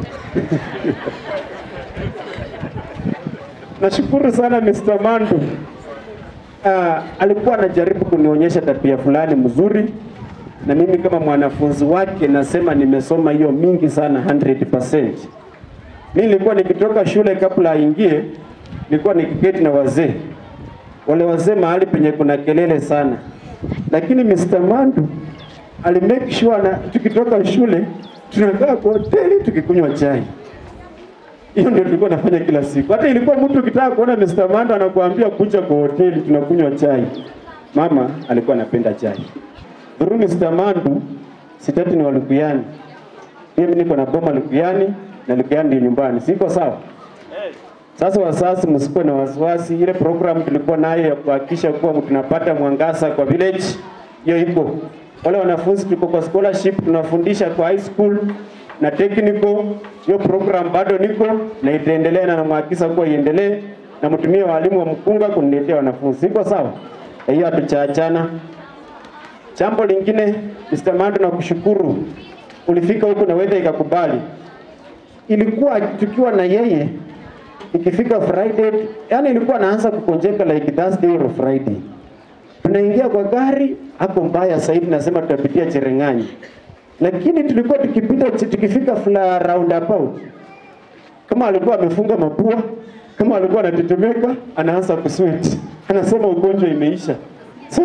Nashukuru sana Mr. Mandu. Alikuwa anajaribu kunionyesha tabia fulani mzuri, na mimi kama mwanafunzi wake nasema nimesoma hiyo mingi sana 100%. Mimi nilikuwa nikitoka shule kabla aingie, nilikuwa nikiketi na wazee. Wale wazee mahali penye kuna kelele sana. Lakini Mr. Mandu alimake sure na tukitoka shule tunakaa kwa hoteli tukikunywa chai. Hiyo ndio tulikuwa nafanya kila siku. Hata ilikuwa mtu ukitaka kuona Mr. Mandu anakuambia kuja kwa hoteli tunakunywa chai. Mama alikuwa anapenda chai. Through Mr. Mandu sitati ni Likuyani. Mimi niko na boma Likuyani na Likuyani ndio nyumbani. Siko sawa? Sasa wasasi msikuwe na wasiwasi, ile program tulikuwa nayo ya kuhakikisha kuwa tunapata mwangaza kwa village, hiyo iko. Wale wanafunzi tuko kwa scholarship tunafundisha kwa high school na technical, hiyo program bado niko na itaendelea, na namhakikisha kuwa iendelee, na mtumie walimu wa Mukunga kuniletea wanafunzi. Siko sawa? Hiyo hatuchaachana. Jambo lingine, Mr. Mandu, nakushukuru. Ulifika huko na weather ikakubali. Ilikuwa tukiwa na yeye ikifika Friday, yani ilikuwa naanza kukonjeka like Thursday or Friday. Tunaingia kwa gari, hapo mbaya zaidi nasema tutapitia Cherengani. Lakini tulikuwa tukifika roundabout. Kama alikuwa amefunga mapua, kama alikuwa anatetemeka, anaanza kusweat. Anasema ugonjwa imeisha. So,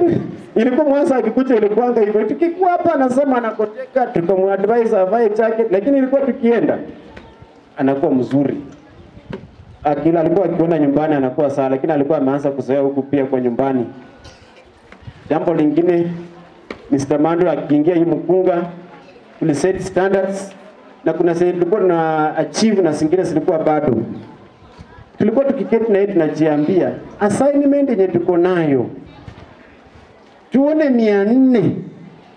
ilikuwa mwanzo akikuja ilikuanga hivyo. Tukikuwa hapa anasema anakoteka, tukamuadvise avae jacket, lakini ilikuwa tukienda anakuwa mzuri. Akila alikuwa akiona nyumbani anakuwa sawa, lakini alikuwa ameanza kuzoea huku pia kwa nyumbani. Jambo lingine, Mr. Mandu akiingia hii Mukunga, tuli set standards, na kuna sehemu tulikuwa na achieve na zingine zilikuwa bado. Tulikuwa tukiketi na yeye tunajiambia, assignment yenye tuko nayo tuone 400.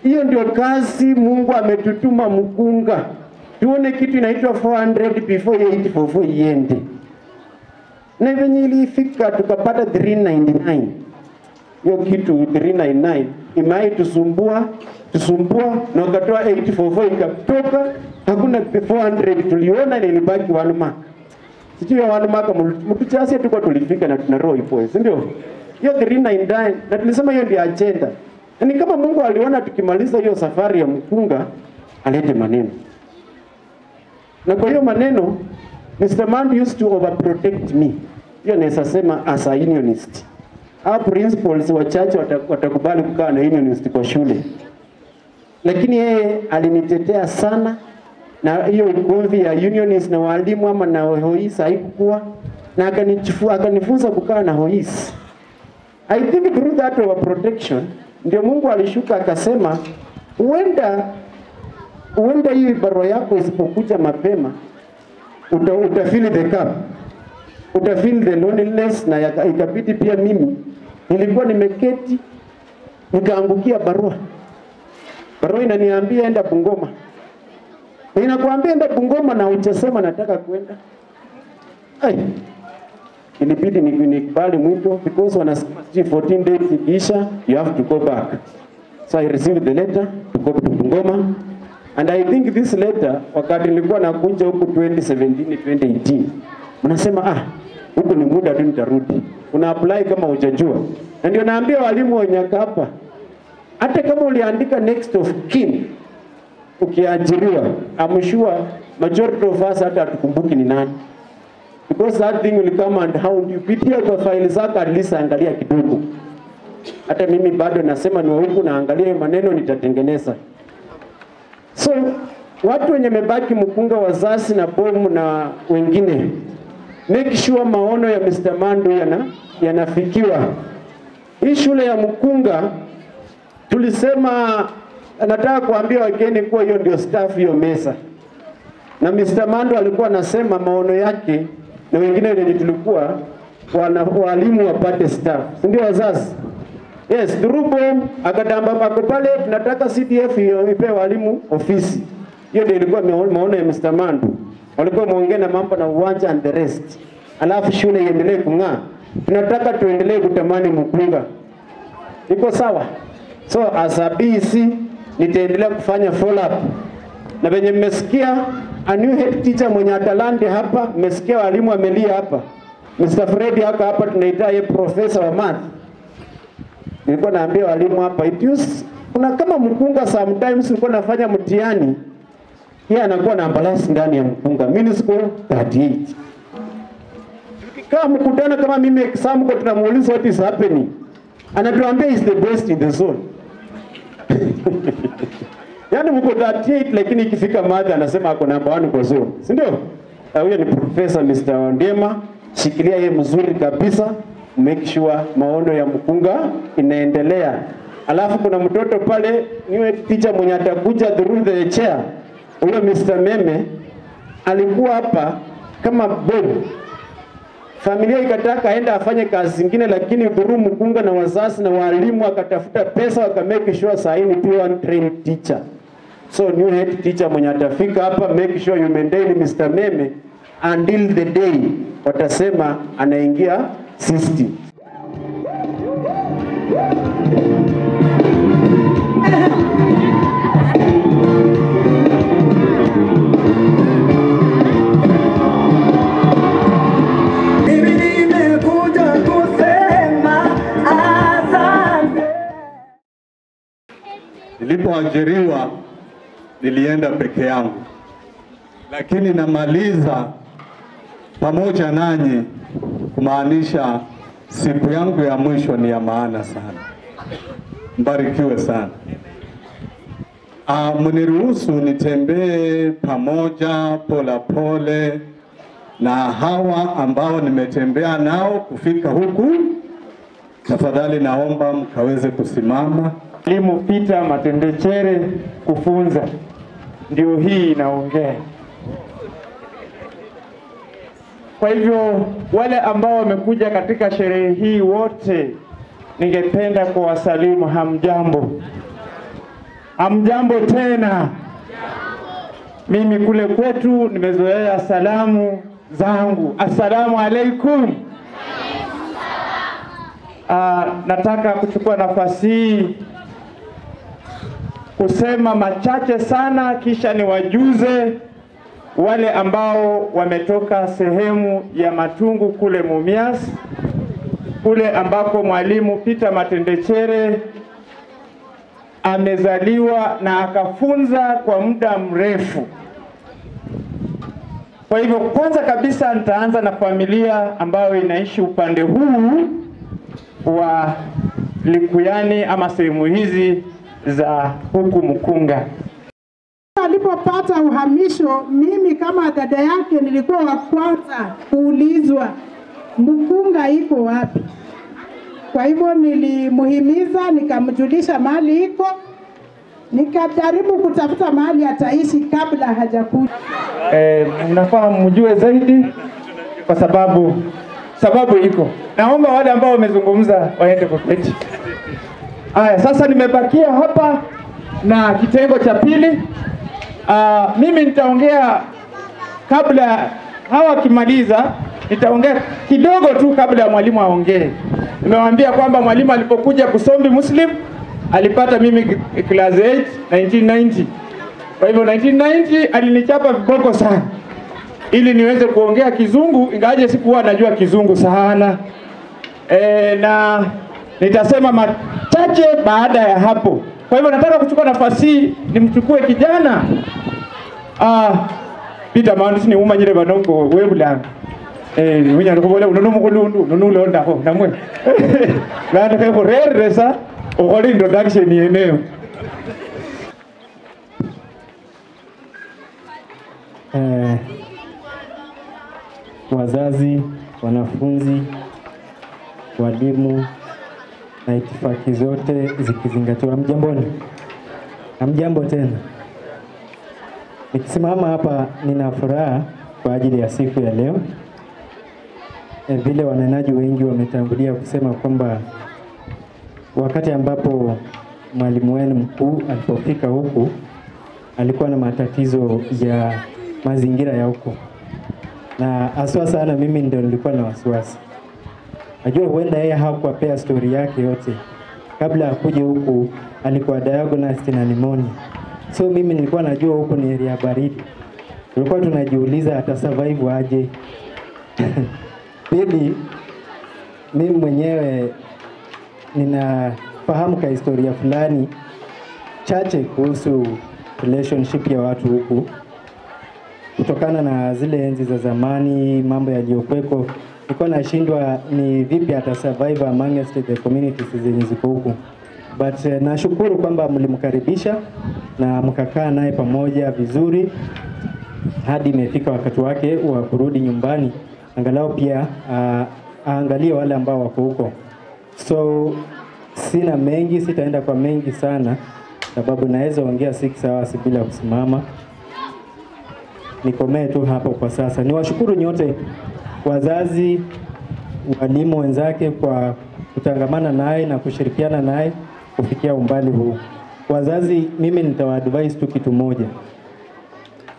Hiyo ndio kazi Mungu ametutuma Mukunga. Tuone kitu inaitwa 400 before 844 iende. Na venye ilifika tukapata 399. Hiyo kitu 399 imai tusumbua na wakatoa 844 ikatoka, hakuna 400 tuliona, na ilibaki 1 mark. Sijui ya 1 mark mtu chasi tulikuwa tulifika na tuna roho ipo, si ndio? Hiyo 399 na tulisema hiyo ndio agenda. Ni kama Mungu aliona tukimaliza hiyo safari ya Mukunga alete maneno. Na kwa hiyo maneno Mr. Mandu used to overprotect me. Hiyo naweza sema as a unionist. Our principals wachache watakubali kukaa na unionist kwa shule. Lakini yeye alinitetea sana, na hiyo ugomvi ya unionist na walimu ama na hois haikuwa, na akanifunza kukaa na hois. I think through that overprotection ndio Mungu alishuka akasema, huenda hii barua yako isipokuja mapema utafeel the cup, utafeel the loneliness. Na ikabidi pia mimi nilikuwa nimeketi nikaangukia barua inaniambia enda Bungoma. Inakuambia enda Bungoma na hujasema nataka kwenda. Ilibidi nikubali mwito because wanasema 14 days ikiisha you have to go back. So I received the letter to go to Bungoma, and I think this letter wakati nilikuwa nakuja huku 2017 2018 unasema huku ni muda tu nitarudi. Una apply kama hujajua. Na ndio naambia walimu wenye hapa, hata kama uliandika next of kin ukiajiriwa, I'm sure majority of us hata hatukumbuki ni nani. because that thing will come and hound you. Pitia kwa file zako, at least angalia kidogo. Hata mimi bado nasema ni huku naangalia maneno nitatengeneza. So watu wenye mebaki Mukunga, wazazi na bomu na wengine, make sure maono ya Mr. Mandu yanafikiwa. Hii shule ya Mukunga tulisema, nataka kuambia wageni kuwa hiyo ndio staff hiyo mesa. Na Mr. Mandu alikuwa anasema maono yake na wengine wenye tulikuwa walimu wapate staff. Ndio wazazi. Yes, Durubo akadamba pako pale, tunataka CDF ipe walimu ofisi. Hiyo ndio ilikuwa maono ya Mr. Mandu. Walikuwa muongea na mambo na uwanja and the rest. Alafu shule iendelee kung'aa. Tunataka tuendelee kutamani Mukunga. Iko sawa? So as a BC nitaendelea kufanya follow up. Na venye mmesikia a new head teacher mwenye atalande hapa, mmesikia walimu wamelia hapa. Mr. Freddy hapa tunaita yeye professor wa math. Nilikuwa naambia walimu hapa, kuna kama Mukunga sometimes ulikuwa nafanya mtihani, yeye anakuwa na balance ndani ya Mukunga. Mimi score 38. Kama mkutano kama mimi exam kwa tunamuuliza what is happening, anatuambia is the best in the zone. Yaani mko 38 lakini ikifika math anasema ako namba 1 kwa zone. Si ndio? Huyo ni Professor Mr. Ondema, shikilia yeye mzuri kabisa, make sure maono ya Mukunga inaendelea. Alafu kuna mtoto pale niwe teacher mwenye atakuja through the chair. Huyo Mr. Meme alikuwa hapa kama bob. Familia ikataka aenda afanye kazi zingine, lakini through Mukunga na wazazi na walimu akatafuta pesa wakamake sure saa hii ni pure trained teacher. So new head teacher mwenye atafika hapa, make sure you maintain Mr. Meme until the day watasema anaingia system. Nilipoajiriwa nilienda peke yangu, lakini namaliza pamoja nanyi, kumaanisha siku yangu ya mwisho ni ya maana sana. Mbarikiwe sana. Mniruhusu nitembee pamoja pole pole na hawa ambao nimetembea nao kufika huku. Tafadhali naomba mkaweze kusimama. Mwalimu Peter Matendechere kufunza, ndio hii inaongea. Kwa hivyo wale ambao wamekuja katika sherehe hii wote, ningependa kuwasalimu hamjambo. Hamjambo tena. Mimi kule kwetu nimezoea salamu zangu. Assalamu alaikum. Nataka kuchukua nafasi hii kusema machache sana, kisha niwajuze wale ambao wametoka sehemu ya Matungu kule Mumias, kule ambako mwalimu Peter Matendechere amezaliwa na akafunza kwa muda mrefu. Kwa hivyo kwanza kabisa nitaanza na familia ambayo inaishi upande huu wa Likuyani ama sehemu hizi za huku Mukunga. Alipopata uhamisho, mimi kama dada yake nilikuwa wa kwanza kuulizwa Mukunga iko wapi. Kwa hivyo nilimuhimiza, nikamjulisha mahali iko, nikajaribu kutafuta mahali ataishi kabla hajakuja. Mnafaa mjue zaidi kwa sababu iko. Naomba wale ambao wamezungumza waende kwa kiti. Sasa nimebakia hapa na kitengo cha pili. Mimi nitaongea kabla hawa kimaliza, nitaongea kidogo tu kabla ya mwalimu aongee. Nimewaambia kwamba mwalimu alipokuja Kusombi Muslim alipata mimi class 8 1990. Kwa hivyo 1990 alinichapa viboko sana ili niweze kuongea Kizungu, ingaje sikuwa najua Kizungu sana. Na nitasema machache baada ya hapo. Kwa hivyo nataka kuchukua nafasi nimchukue kijana Peter Mandu ni umanyire banongo webulanga. Unyalo kubola unono mukulundu unono londa ho namwe. Lana ke rare sa ukole introduction yenyewe. Wazazi, wanafunzi, walimu na itifaki zote zikizingatiwa. Hamjamboni? Hamjambo tena. Nikisimama hapa nina furaha kwa ajili ya siku ya leo. Vile wanenaji wengi wametangulia kusema kwamba wakati ambapo mwalimu wenu mkuu alipofika huku alikuwa na matatizo ya mazingira ya huku, na haswa sana mimi ndio nilikuwa na wasiwasi. Najua huenda yeye hakuwapea story yake yote. Kabla akuje huku alikuwa diagnosed na pneumonia. So mimi nilikuwa najua huku ni area baridi. Tulikuwa tunajiuliza ata survive aje. Pili, mimi mwenyewe ninafahamu ka historia fulani chache kuhusu relationship ya watu huku. Kutokana na zile enzi za zamani, mambo yaliyokuweko, nilikuwa nashindwa ni vipi ata survive amongst the communities zenye ziko huku. But nashukuru kwamba mlimkaribisha na mkakaa naye pamoja vizuri hadi imefika wakati wake wa kurudi nyumbani, angalau pia aangalie wale ambao wako huko. So sina mengi, sitaenda kwa mengi sana sababu naweza ongea 6 hours bila kusimama. Nikomee tu hapo kwa sasa. Niwashukuru nyote wazazi, walimu wenzake kwa kutangamana naye na kushirikiana naye kufikia umbali huu. Wazazi, mimi nitawaadvise tu kitu moja.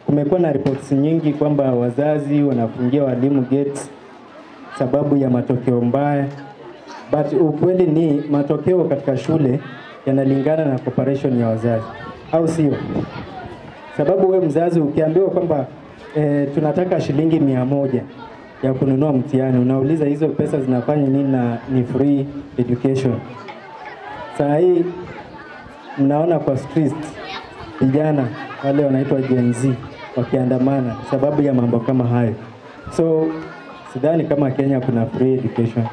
Kumekuwa na reports nyingi kwamba wazazi wanafungia walimu gates sababu ya matokeo mbaya. But ukweli ni matokeo katika shule yanalingana na cooperation ya wazazi, au sio? Sababu wewe mzazi ukiambiwa kwamba tunataka shilingi 100 ya kununua mtihani, unauliza hizo pesa zinafanya nini na ni free education. Saa hii mnaona kwa street vijana wale wanaitwa Gen Z wakiandamana sababu ya mambo kama hayo. So sidhani kama Kenya kuna free education.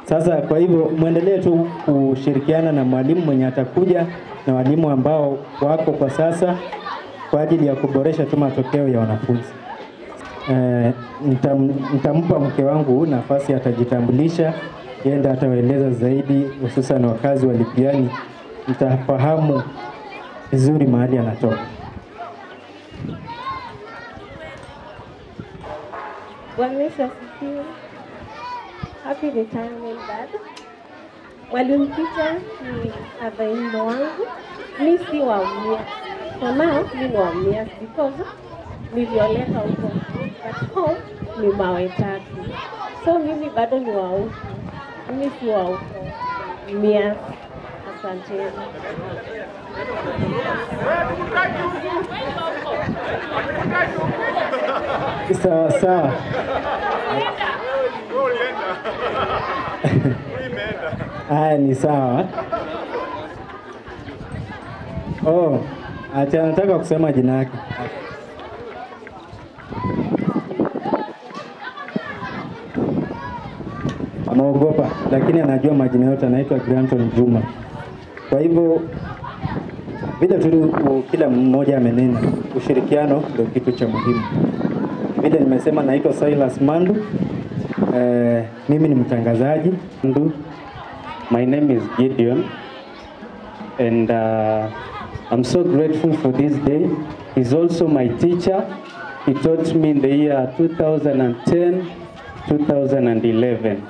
Sasa kwa hivyo muendelee tu kushirikiana na mwalimu mwenye atakuja na walimu ambao wako kwa sasa kwa ajili ya kuboresha tu matokeo ya wanafunzi. Nitampa mke wangu nafasi, atajitambulisha, yenda atawaeleza zaidi, hususan wakazi wa Lipiani mtafahamu vizuri mahali anatoka. Bwana Yesu asifiwe. Happy retirement dad. Mwalimu Peter ni abaino wangu. Mimi si wa Mumias. For now, mimi ni wa Mumias because nilioleka huko. But home ni Mawe Tatu. So mimi bado ni wa huko. Mimi si wa huko Mumias. Asante. Sawa sawa. Haya ni sawa. Oh, acha nataka kusema jina yake. Anaogopa lakini anajua majina yote, anaitwa Granton Juma. Kwa hivyo vile tu kila mmoja amenena, ushirikiano ndio kitu cha muhimu. Vile nimesema naitwa Silas Mandu. Mimi ni mtangazaji. My name is Gideon and I'm so grateful for this day. He's also my teacher. He taught me in the year 2010, 2011.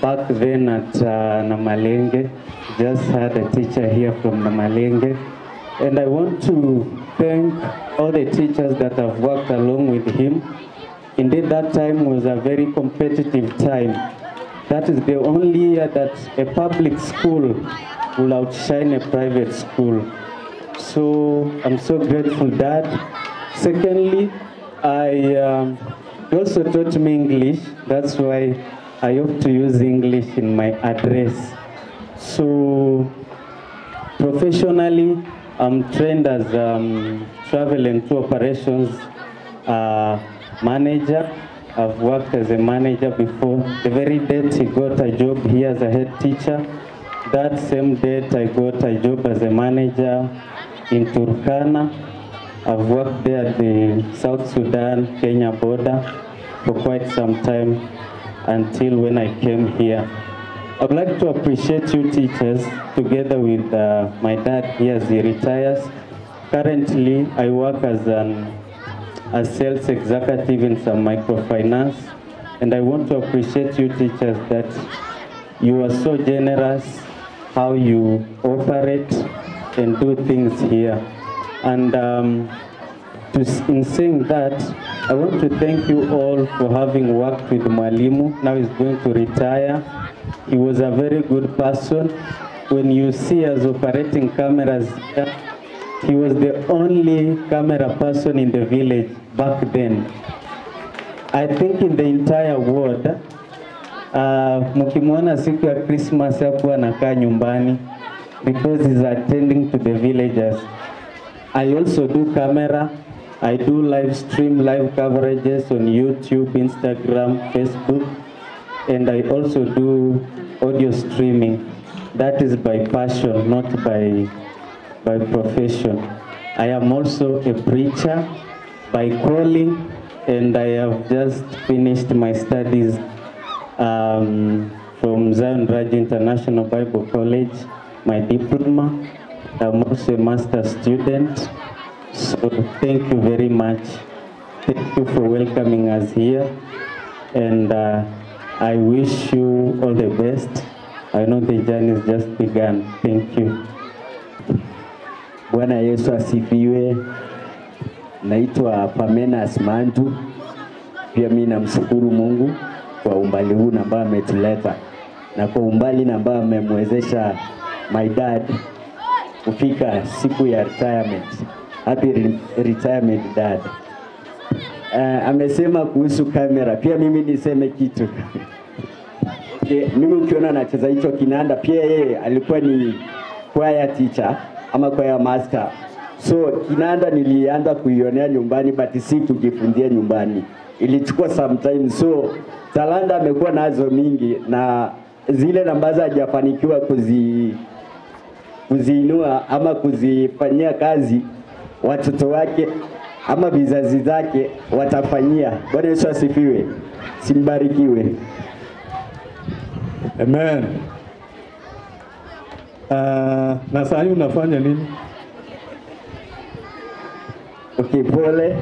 Back then at Namalenge, just had a teacher here from Namalenge. And I want to thank all the teachers that have worked along with him. Indeed, that time was a very competitive time. That is the only year that a public school will outshine a private school. So I'm so grateful that. Secondly, he also taught me English. That's why I hope to use English in my address. So professionally, I'm trained as travel and tour operations manager I've worked as a manager before. The very date he got a job here as a head teacher, that same date I got a job as a manager in Turkana. I've worked there at the South Sudan, Kenya border for quite some time until when I came here. I'd like to appreciate you teachers together with my dad here as he retires. Currently, I work as a sales executive in some microfinance, and I want to appreciate you teachers that you are so generous how you operate and do things here. And in saying that, I want to thank you all for having worked with Mwalimu. Now he's going to retire. He was a very good person. When you see us operating cameras here, he was the only camera person in the village back then. I think in the entire world, mkimwona siku ya Christmas hakuwa anakaa nyumbani because he's attending to the villagers. I also do camera. I do live stream, live coverages on YouTube, Instagram, Facebook, and I also do audio streaming. That is by passion, not by profession. I am also a preacher by calling, and I have just finished my studies from Zion Raj International Bible College, my diploma. I'm also a master student. So thank you very much. Thank you for welcoming us here. And I wish you all the best. I know the journey has just begun. Thank you. Bwana Yesu asifiwe. Naitwa Pamenas Mandu. Pia mimi namshukuru Mungu kwa umbali huu ambao ametuleta na kwa umbali ambao amemwezesha my dad kufika siku ya retirement. Happy retirement dad. Amesema kuhusu kamera, pia mimi niseme kitu. Okay, mimi ukiona nacheza hicho kinanda, pia yeye alikuwa ni choir teacher ama choir master. So kinanda nilianza kuionea nyumbani but si kujifunzia nyumbani. Ilichukua some time. So talanta amekuwa nazo mingi na zile ambazo hajafanikiwa kuziinua ama kuzifanyia kazi, watoto wake ama vizazi zake watafanyia. Bwana Yesu asifiwe. Simbarikiwe. Amen. Na sasa unafanya nini? Okay, pole.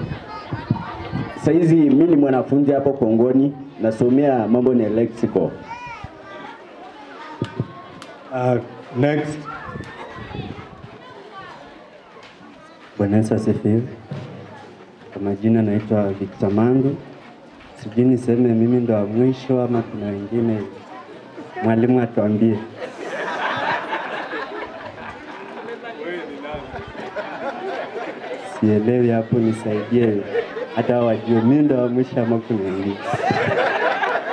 Saizi mimi ni mwanafunzi hapo Kongoni, nasomea mambo na electrical. Next. Bwana Yesu asifiwe. Kwa majina naitwa Victor Mandu. Sijui niseme mimi ndo wa mwisho ama kuna wengine. Mwalimu atuambie. Sielewi hapo, nisaidie. Hata wajue mimi ndo wa mwisho ama kuna wengine.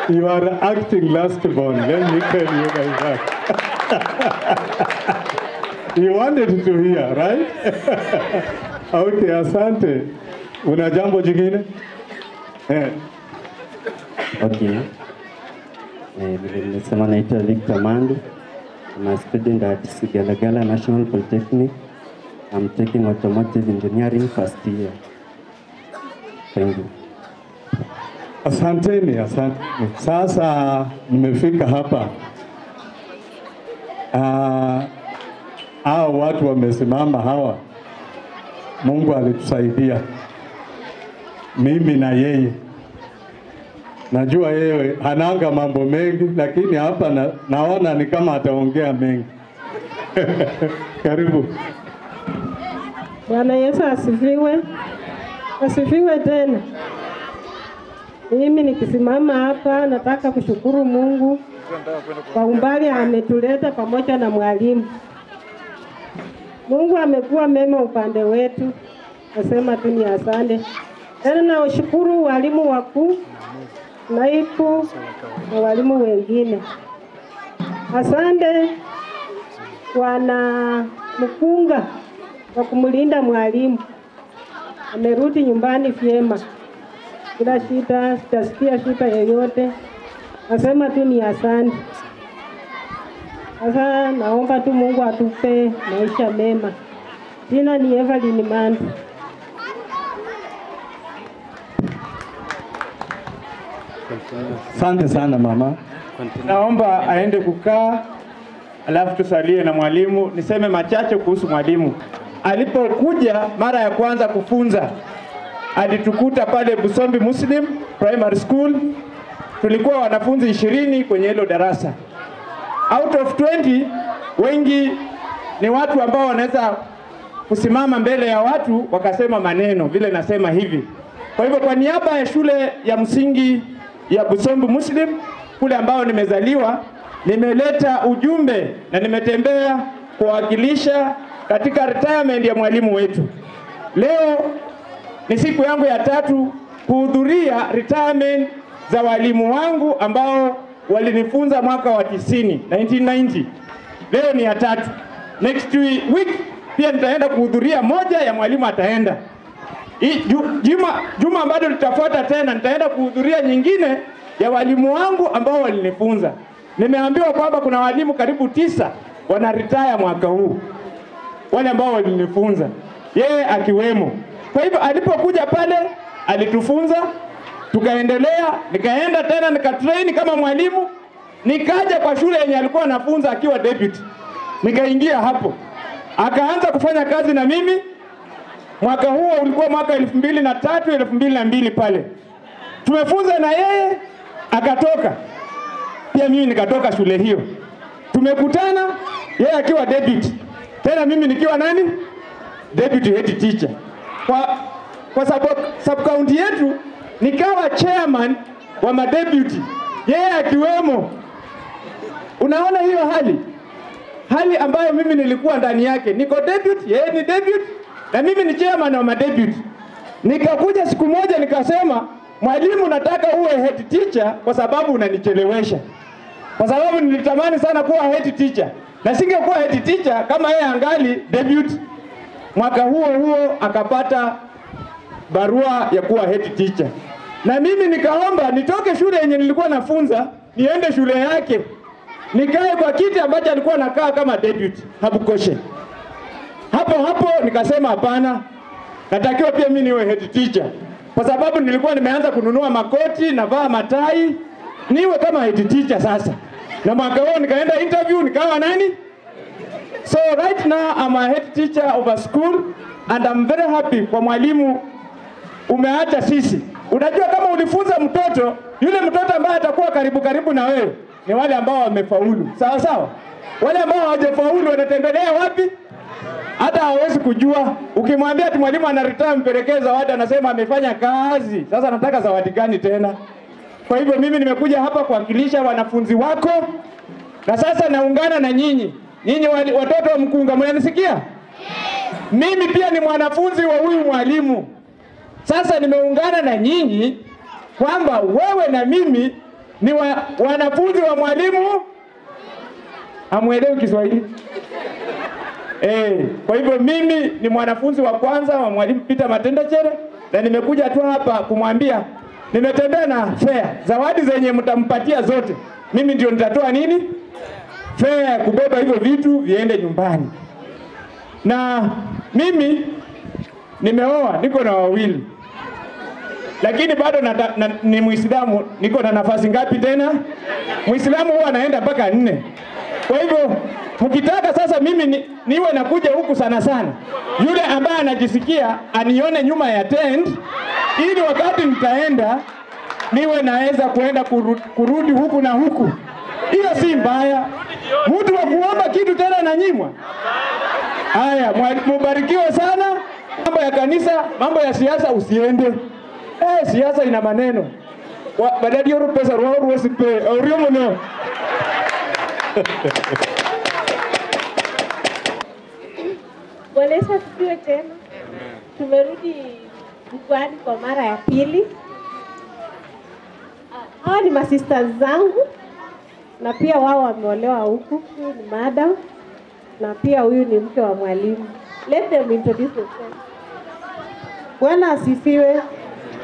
You are acting last born. Let me tell you guys that. You wanted to hear, right? Okay, asante. Una jambo jingine? Okay. Nimesema naitwa Victor Mandu. I'm a student at Sigalagala National Polytechnic. I'm taking automotive engineering first year. Thank you. Asanteni, asante. Sasa nimefika hapa. Hao watu wamesimama hawa. Mungu alitusaidia. Mimi na yeye. Najua yeye hananga mambo mengi, lakini hapa naona ni kama ataongea mengi. Karibu. Bwana Yesu asifiwe. Asifiwe tena. Mimi nikisimama hapa nataka kushukuru Mungu kwa umbali ametuleta pamoja na mwalimu. Mungu amekuwa mema upande wetu. Nasema tu ni asante. Tena nawashukuru walimu wakuu, naibu na walimu wengine. Asante wana mkunga kwa kumlinda mwalimu. Amerudi nyumbani vyema. bila shida, sitasikia shida yoyote. Nasema tu ni asante. Sasa naomba tu Mungu atupe maisha mema. Jina ni Evelyn Mandu. Asante sana mama. Naomba aende kukaa, alafu tusalie na mwalimu. Niseme machache kuhusu mwalimu. Alipokuja mara ya kwanza kufunza, alitukuta pale Busombi Muslim Primary School. Tulikuwa wanafunzi 20 kwenye hilo darasa. Out of 20, wengi ni watu ambao wanaweza kusimama mbele ya watu wakasema maneno vile nasema hivi. Kwa hivyo kwa niaba ya shule ya msingi ya Busombi Muslim kule ambao nimezaliwa, nimeleta ujumbe na nimetembea kuwakilisha katika retirement ya mwalimu wetu. Leo ni siku yangu ya 3 kuhudhuria retirement za walimu wangu ambao walinifunza mwaka wa 1990. Leo ni ya 3. Next week pia nitaenda kuhudhuria moja ya mwalimu ataenda. Juma bado litafuata tena, nitaenda kuhudhuria nyingine ya walimu wangu ambao walinifunza. Nimeambiwa kwamba kuna walimu karibu 9 wana retire mwaka huu, wale ambao walinifunza, yeye akiwemo. Kwa hivyo alipokuja pale alitufunza, tukaendelea, nikaenda tena nikatrain kama mwalimu, nikaja kwa shule yenye alikuwa anafunza akiwa deputy. Nikaingia hapo, akaanza kufanya kazi na mimi. Mwaka huo ulikuwa mwaka 2003 2002 pale. Tumefunza na yeye, akatoka. Pia mimi nikatoka shule hiyo. Tumekutana, yeye akiwa deputy, tena mimi nikiwa nani? Deputy head teacher. Kwa sub county yetu nikawa chairman wa madeputy, yeye akiwemo. Unaona hiyo hali ambayo mimi nilikuwa ndani yake. Niko deputy, yeye ni deputy, na mimi ni chairman wa madeputy. Nikakuja siku moja nikasema, mwalimu, nataka uwe head teacher kwa sababu unanichelewesha. Kwa sababu nilitamani sana kuwa head teacher, na singekuwa head teacher kama yeye angali deputy. Mwaka huo akapata barua ya kuwa head teacher, na mimi nikaomba nitoke shule yenye nilikuwa nafunza niende shule yake, nikae kwa kiti ambacho alikuwa nakaa kama deputy Habukoshe. Hapo nikasema hapana, natakiwa pia mimi niwe head teacher, kwa sababu nilikuwa nimeanza kununua makoti na vaa matai, niwe kama head teacher sasa. Na mwaka huo nikaenda interview nikawa nani? So right now I'm a head teacher of a school, and I'm very happy kwa mwalimu umeacha sisi. Unajua kama ulifunza mtoto, yule mtoto ambaye atakuwa karibu na wewe ni wale ambao wamefaulu. Sawa sawa? Wale ambao hawajafaulu wanatembelea wapi? Hata hawezi kujua. Ukimwambia ati mwalimu ana retire mpelekee zawadi, anasema amefanya kazi. Sasa nataka zawadi gani tena? Kwa hivyo mimi nimekuja hapa kuwakilisha wanafunzi wako, na sasa naungana na nyinyi. Nyinyi watoto wa Mkunga, mnanisikia? Mimi pia ni mwanafunzi wa huyu mwalimu. Sasa nimeungana na nyinyi kwamba wewe na mimi ni wanafunzi wa mwalimu. Hamuelewi Kiswahili? Kwa hivyo mimi ni mwanafunzi wa kwanza wa mwalimu Peter Matendechere, na nimekuja tu hapa kumwambia nimetembea na fair. Zawadi zenye mtampatia zote, mimi ndio nitatoa nini? Fair kubeba hivyo vitu viende nyumbani. Na mimi nimeoa, niko na wawili. Lakini bado ni Muislamu, niko na nafasi ngapi tena? Muislamu huwa anaenda mpaka 4. Kwa hivyo mkitaka sasa mimi niwe nakuja huku sana, yule ambaye anajisikia anione nyuma ya tent, ili wakati nitaenda niwe naweza kuenda kurudi huku na huku. Hiyo si mbaya. Mtu wa kuomba kitu tena na nyimwa. Haya, mubarikiwe sana. Mambo ya kanisa, mambo ya siasa usiende. Siasa ina maneno. Badala ya pesa roho usipe. Uriumo. Bwana Yesu asifiwe tena. Tumerudi jukwani kwa mara ya pili. Hawa ni masisters zangu, na pia wao wameolewa huku. Huyu ni madam, na pia huyu ni mke wa mwalimu. Let them introduce themselves. Bwana asifiwe.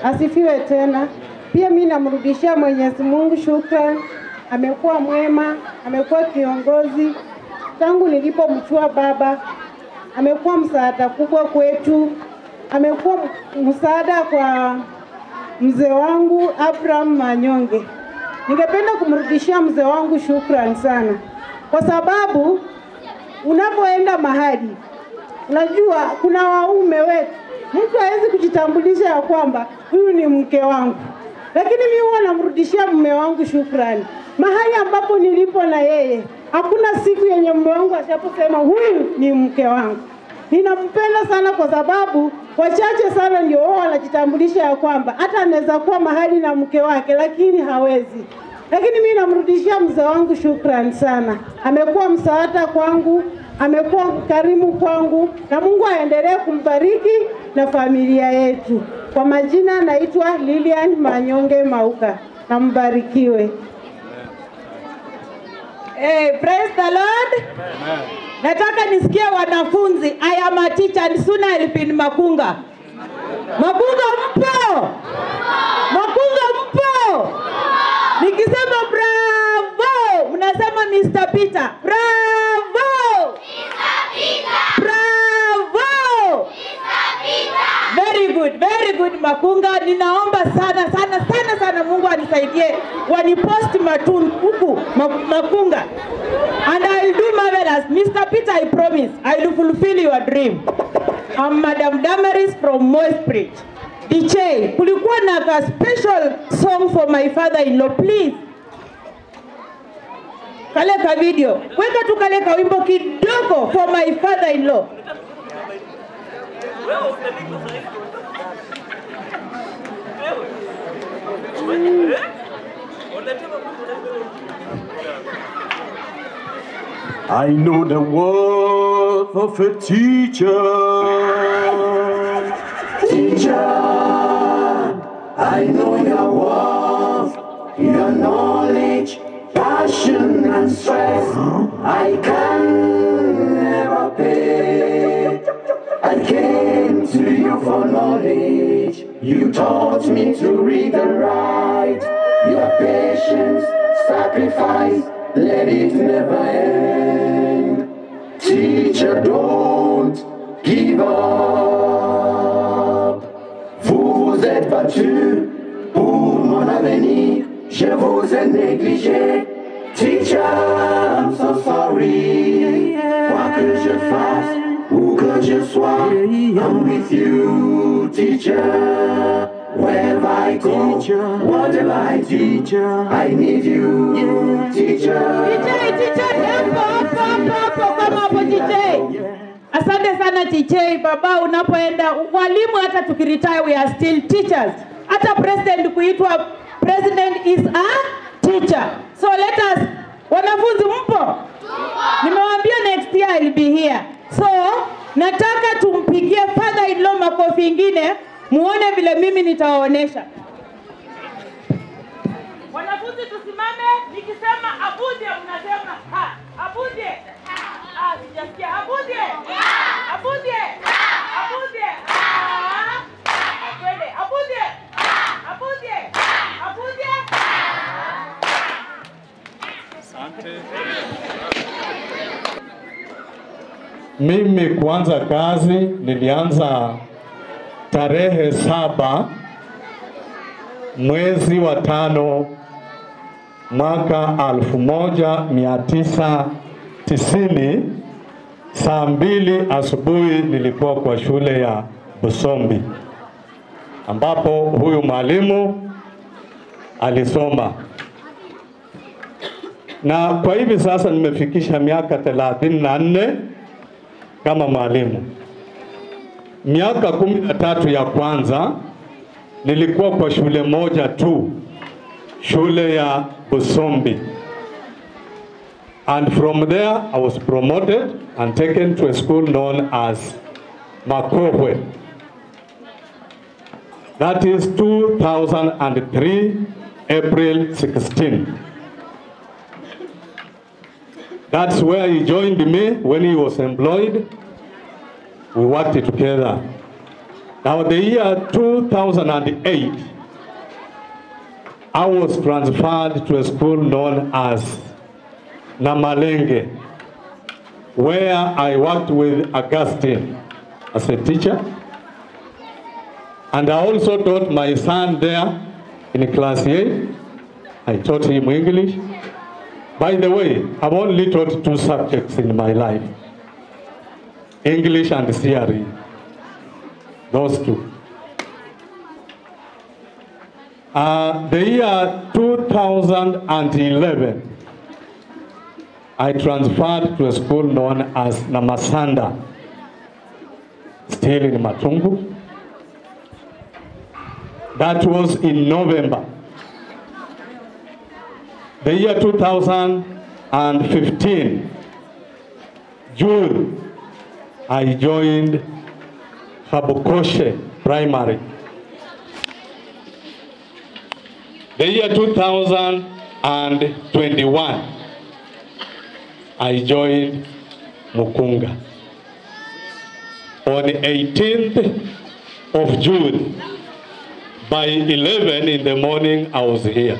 Asifiwe tena. Pia mimi namrudishia Mwenyezi Mungu shukrani. Amekuwa mwema, amekuwa kiongozi tangu nilipomchua baba. Amekuwa msaada kubwa kwetu. Amekuwa msaada kwa mzee wangu Abraham Manyonge. Ningependa kumrudishia mzee wangu shukrani sana, kwa sababu unapoenda mahali, unajua kuna waume wetu, mtu hawezi kujitambulisha ya kwamba huyu ni mke wangu, lakini mimi huwa namrudishia mume wangu shukrani. Mahali ambapo nilipo na yeye, hakuna siku yenye mume wangu asiposema huyu ni mke wangu. Ninampenda sana kwa sababu wachache sana ndio wao wanajitambulisha ya kwamba hata anaweza kuwa mahali na mke wake lakini hawezi. Lakini mimi namrudishia mzee wangu shukrani sana. Amekuwa msaada kwangu, amekuwa karimu kwangu, na Mungu aendelee kumbariki na familia yetu. Kwa majina naitwa Lilian Manyonge Mauka. Na mbarikiwe. Hey, praise the Lord. Amen. Nataka nisikie wanafunzi. I am a teacher and soon I will be in Makunga. Makunga mpo? Makunga mpo? Nikisema bravo, mnasema Mr. Peter. Bravo! Mr. Peter! Bravo! Mr. Peter! Very good Makunga. Ninaomba sana Mungu anisaidie wanipost matun huku Makunga. And I will do marvelous. Mr. Peter, I promise, I will fulfill your dream. I'm Madam Damaris from Moisprit. DJ, kulikuwa na a special song for my father-in-law, please. Kale ka video. Weka tu kale ka wimbo kidogo for my father-in-law. I know the worth of a teacher. Teacher, I know your worth, your knowledge, passion and stress. I can never pay. I came to you for knowledge. You taught me to read and write. Your patience, sacrifice, let it never end. Teacher, don't give up. Vous êtes battu pour mon avenir. Je vous ai négligé. Teacher, I'm so sorry. Quoi que je fasse, où que je sois, I'm with you, teacher. Wherever I go, whatever I do, I need you, teacher. Asante sana TJ. Baba, unapoenda walimu, hata tukiretire we are still teachers. Hata president kuitwa president is a teacher. So let us, wanafunzi mpo? Nimewaambia next year I'll be here. So nataka tumpigie father-in-law makofi ingine, muone vile mimi nitawaonesha. Wanafunzi tusimame, nikisema abudie mnasema ha, abudie. Sijasikia abudie. Abudie. Abudie. Twende abudie. Abudie. Abudie. Asante. Mimi kuanza kazi nilianza tarehe 7 mwezi wa 5 mwaka 1990. Saa 2 asubuhi nilikuwa kwa shule ya Busombi ambapo huyu mwalimu alisoma, na kwa hivi sasa nimefikisha miaka 34 kama mwalimu. Miaka 13 ya kwanza nilikuwa kwa shule moja tu, shule ya Busombi. And from there I was promoted and taken to a school known as Makohwe. That is 2003, April 16. That's where he joined me when he was employed. We worked together. Now the year 2008, I was transferred to a school known as Namalenge, where I worked with Augustine as a teacher. And I also taught my son there in class 8. I taught him English. By the way, I've only taught 2 subjects in my life, English and CRE, those 2. The year 2011, I transferred to a school known as Namasanda, still in Matungu. That was in November. The year 2015, June, I joined Habukoshe Primary. The year 2021, I joined Mukunga. On the 18th of June, by 11 in the morning, I was here.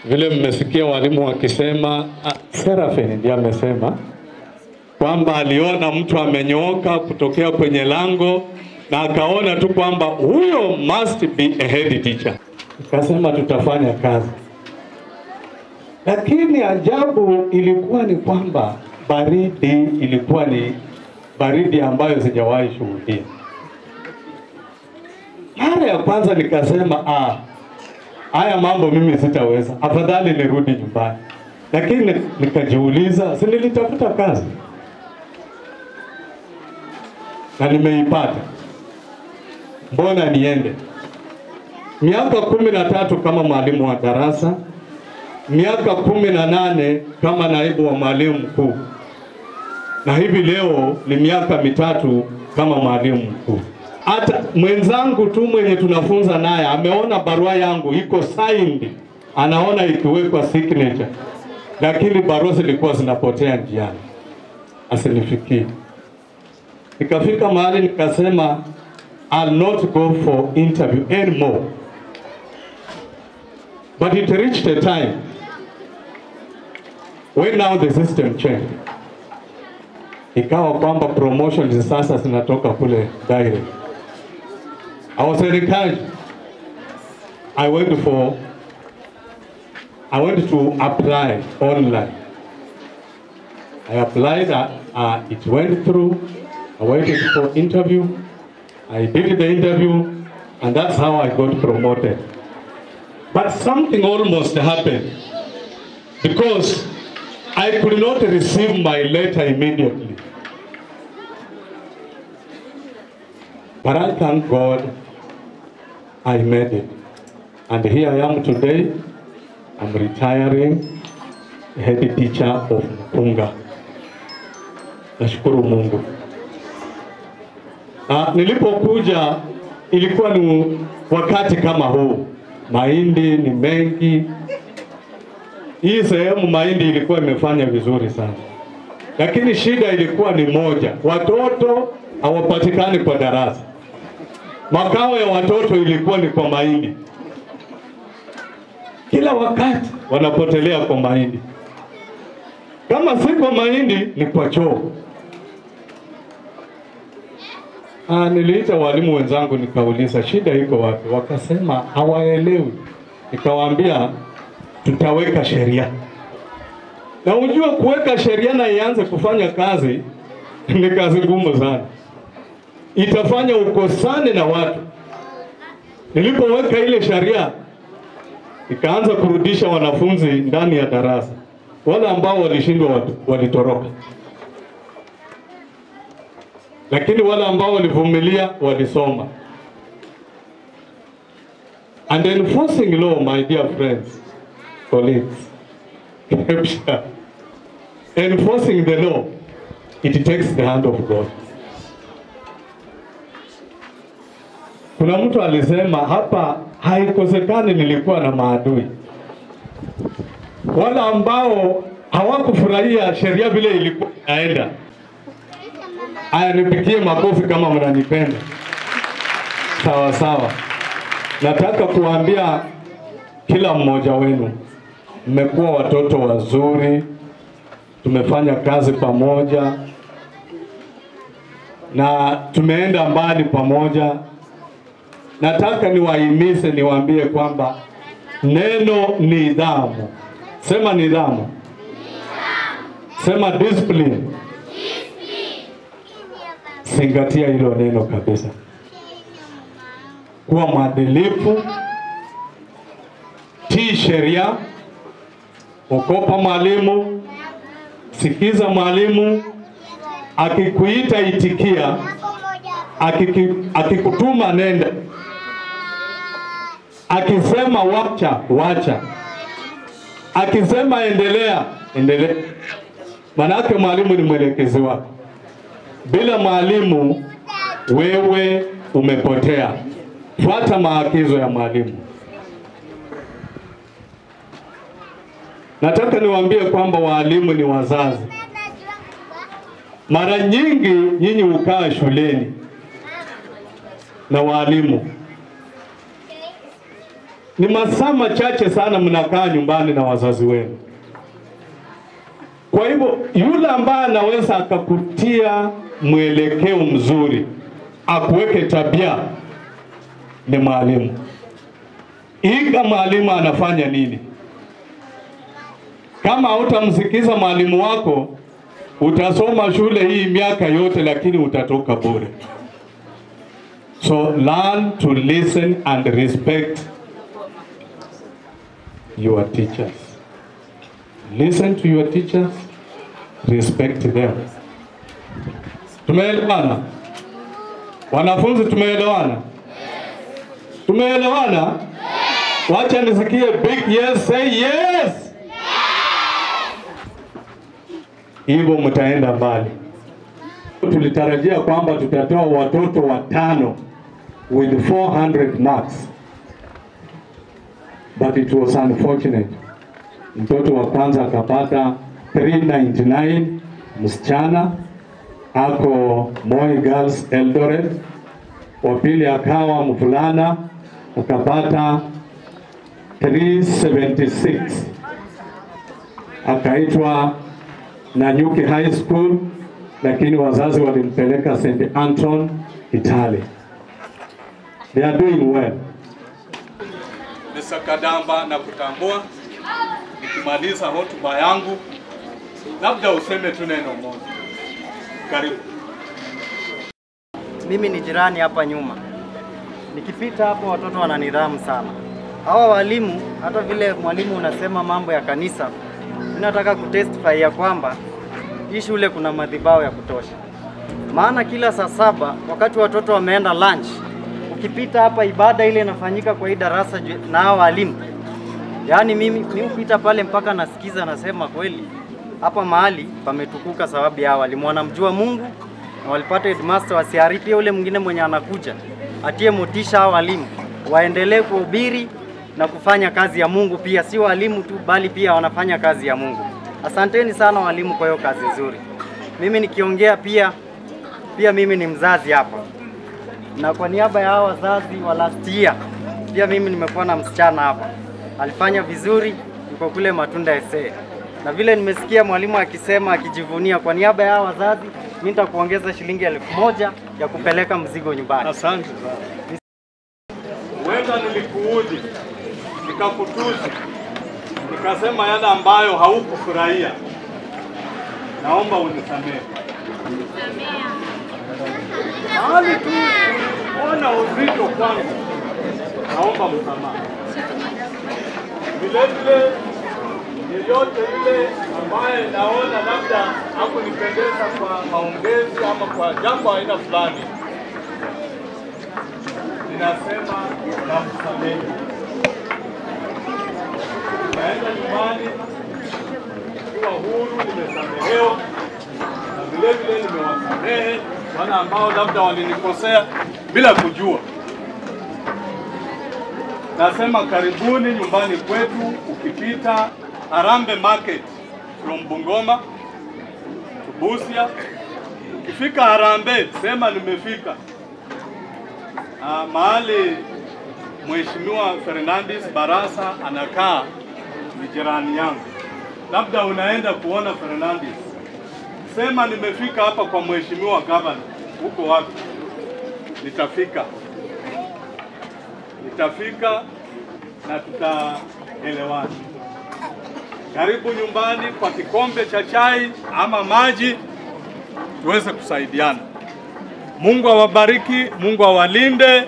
Vile mmesikia walimu wakisema, Serafin ndiye amesema kwamba aliona mtu amenyooka kutokea kwenye lango na akaona tu kwamba huyo must be a head teacher. Akasema tutafanya kazi. Lakini ajabu ilikuwa ni kwamba baridi ilikuwa ni baridi ambayo sijawahi shuhudia. Mara ya kwanza nikasema haya mambo mimi sitaweza, afadhali nirudi nyumbani. Lakini nikajiuliza, si nilitafuta kazi na nimeipata, mbona niende? Miaka 13 kama mwalimu wa darasa, miaka 18 kama naibu wa mwalimu mkuu, na hivi leo ni miaka 3 kama mwalimu mkuu. Hata mwenzangu tu mwenye tunafunza naye ameona barua yangu iko signed, anaona ikiwekwa signature, lakini barua zilikuwa zinapotea njiani, asinifikie. Nikafika mahali nikasema I'll not go for interview anymore. But it reached a time when now the system changed. Ikawa kwamba promotions sasa zinatoka kule direct. I was encouraged. I went to apply online. I applied, it went through. I waited for interview. I did the interview, and that's how I got promoted. But something almost happened because I could not receive my letter immediately. But I thank God I made it. And here I am today. I'm retiring head teacher of Mukunga. Nashukuru Mungu. Nilipokuja ilikuwa ni wakati kama huu. Mahindi ni mengi. Hii sehemu mahindi ilikuwa imefanya vizuri sana. Lakini shida ilikuwa ni moja. Watoto hawapatikani kwa darasa. Makao ya watoto ilikuwa ni kwa mahindi. Kila wakati wanapotelea kwa mahindi. Kama si kwa mahindi ni kwa choo. Niliita walimu wenzangu nikauliza shida iko wapi? Wakasema hawaelewi. Nikawaambia tutaweka sheria. Na unajua kuweka sheria na ianze kufanya kazi ni kazi ngumu sana. Itafanya ukosane na watu. Nilipoweka ile sheria ikaanza kurudisha wanafunzi ndani ya darasa. Wale ambao walishindwa walitoroka. Lakini wale ambao walivumilia walisoma. And enforcing law, my dear friends, colleagues, enforcing the law, it takes the hand of God. Kuna mtu alisema hapa haikosekani nilikuwa na maadui. Wala ambao hawakufurahia sheria vile ilikuwa inaenda. Aya, nipigie makofi kama mnanipenda. Sawa sawa. Nataka kuambia kila mmoja wenu, mmekuwa watoto wazuri, tumefanya kazi pamoja na tumeenda mbali pamoja. Nataka niwahimize, niwaambie kwamba neno nidhamu. Sema nidhamu. Sema discipline. Zingatia hilo neno kabisa. Kuwa mwadilifu, tii sheria, okopa mwalimu, sikiza mwalimu, akikuita itikia, akikutuma nenda, akisema wacha, wacha, akisema endelea, endelea. Manake mwalimu ni mwelekezi wako. Bila mwalimu wewe umepotea. Fuata maagizo ya mwalimu. Nataka niwaambie kwamba walimu ni wazazi. Mara nyingi nyinyi hukaa shuleni na walimu. Ni masaa machache sana mnakaa nyumbani na wazazi wenu. Kwa hivyo yule ambaye anaweza akakutia mwelekeo mzuri, akuweke tabia, ni mwalimu. Iga mwalimu anafanya nini. Kama hutamsikiza mwalimu wako, utasoma shule hii miaka yote lakini utatoka bure. So learn to listen and respect your teachers. Listen to your teachers, respect them. Tumeelewana? Wanafunzi tumeelewana? Tumeelewana? Wacha nisikie big yes, say yes. Hivyo mtaenda mbali. Tulitarajia kwamba tutatoa watoto 5 with 400 marks. But it was unfortunate. Mtoto wa kwanza akapata 399, msichana ako Moi Girls Eldoret. Wa pili akawa mvulana akapata 376, akaitwa Nanyuki High School, lakini wazazi walimpeleka St. Anton Italy. They are doing well. Nisakadamba na kutambua. Nikimaliza hotuba yangu, labda useme tu neno moja. Karibu. Mimi ni jirani hapa nyuma. Nikipita hapo watoto wana nidhamu sana. Hawa walimu, hata vile mwalimu unasema mambo ya kanisa, ninataka kutestify ya kwamba hii shule kuna madhabahu ya kutosha. Maana kila saa 7 wakati watoto wameenda lunch, ukipita hapa ibada ile inafanyika kwa hii darasa na hawa walimu. Yaani mimi upita pale mpaka nasikiza, nasema kweli hapa mahali pametukuka sababu ya walimu wanamjua Mungu na walipata headmaster wa CRE. Pia ule mwingine mwenye anakuja atie motisha hao walimu waendelee kuhubiri na kufanya kazi ya Mungu. Pia si walimu tu bali pia wanafanya kazi ya Mungu. Asanteni sana walimu kwa hiyo kazi nzuri. Mimi nikiongea pia mimi ni mzazi hapa. Na kwa niaba ya hao wazazi wa last year, pia mimi nimekuwa na msichana hapa. Alifanya vizuri, yuko kule Matunda SA. Na vile nimesikia mwalimu akisema akijivunia, kwa niaba ya hao wazazi mimi nitakuongeza shilingi 1000 ya kupeleka mzigo nyumbani. Asante sana. Wenda nilikuudhi, nikakutusi, nikasema yale ambayo haukufurahia. Naomba unisamehe. Hali tu ona uzito kwangu, naomba msamaha. Vile yeyote ile ambaye naona labda hakunipendeza kwa maongezi ama kwa jambo aina fulani, ninasema namsamehe. Naenda nyumbani nikiwa huru, nimesamehewa, na vile nimewasamehe wale ambao labda walinikosea bila kujua. Nasema karibuni nyumbani kwetu. Ukipita Harambe Market from Bungoma to Busia, Ukifika Harambee sema nimefika. Mahali Mheshimiwa Fernandes Barasa anakaa ni jirani yangu. Labda unaenda kuona Fernandes, sema nimefika hapa kwa Mheshimiwa Gavana. Huko wapi? Nitafika na tutaelewana. Karibu nyumbani kwa kikombe cha chai ama maji, tuweze kusaidiana. Mungu awabariki, Mungu awalinde.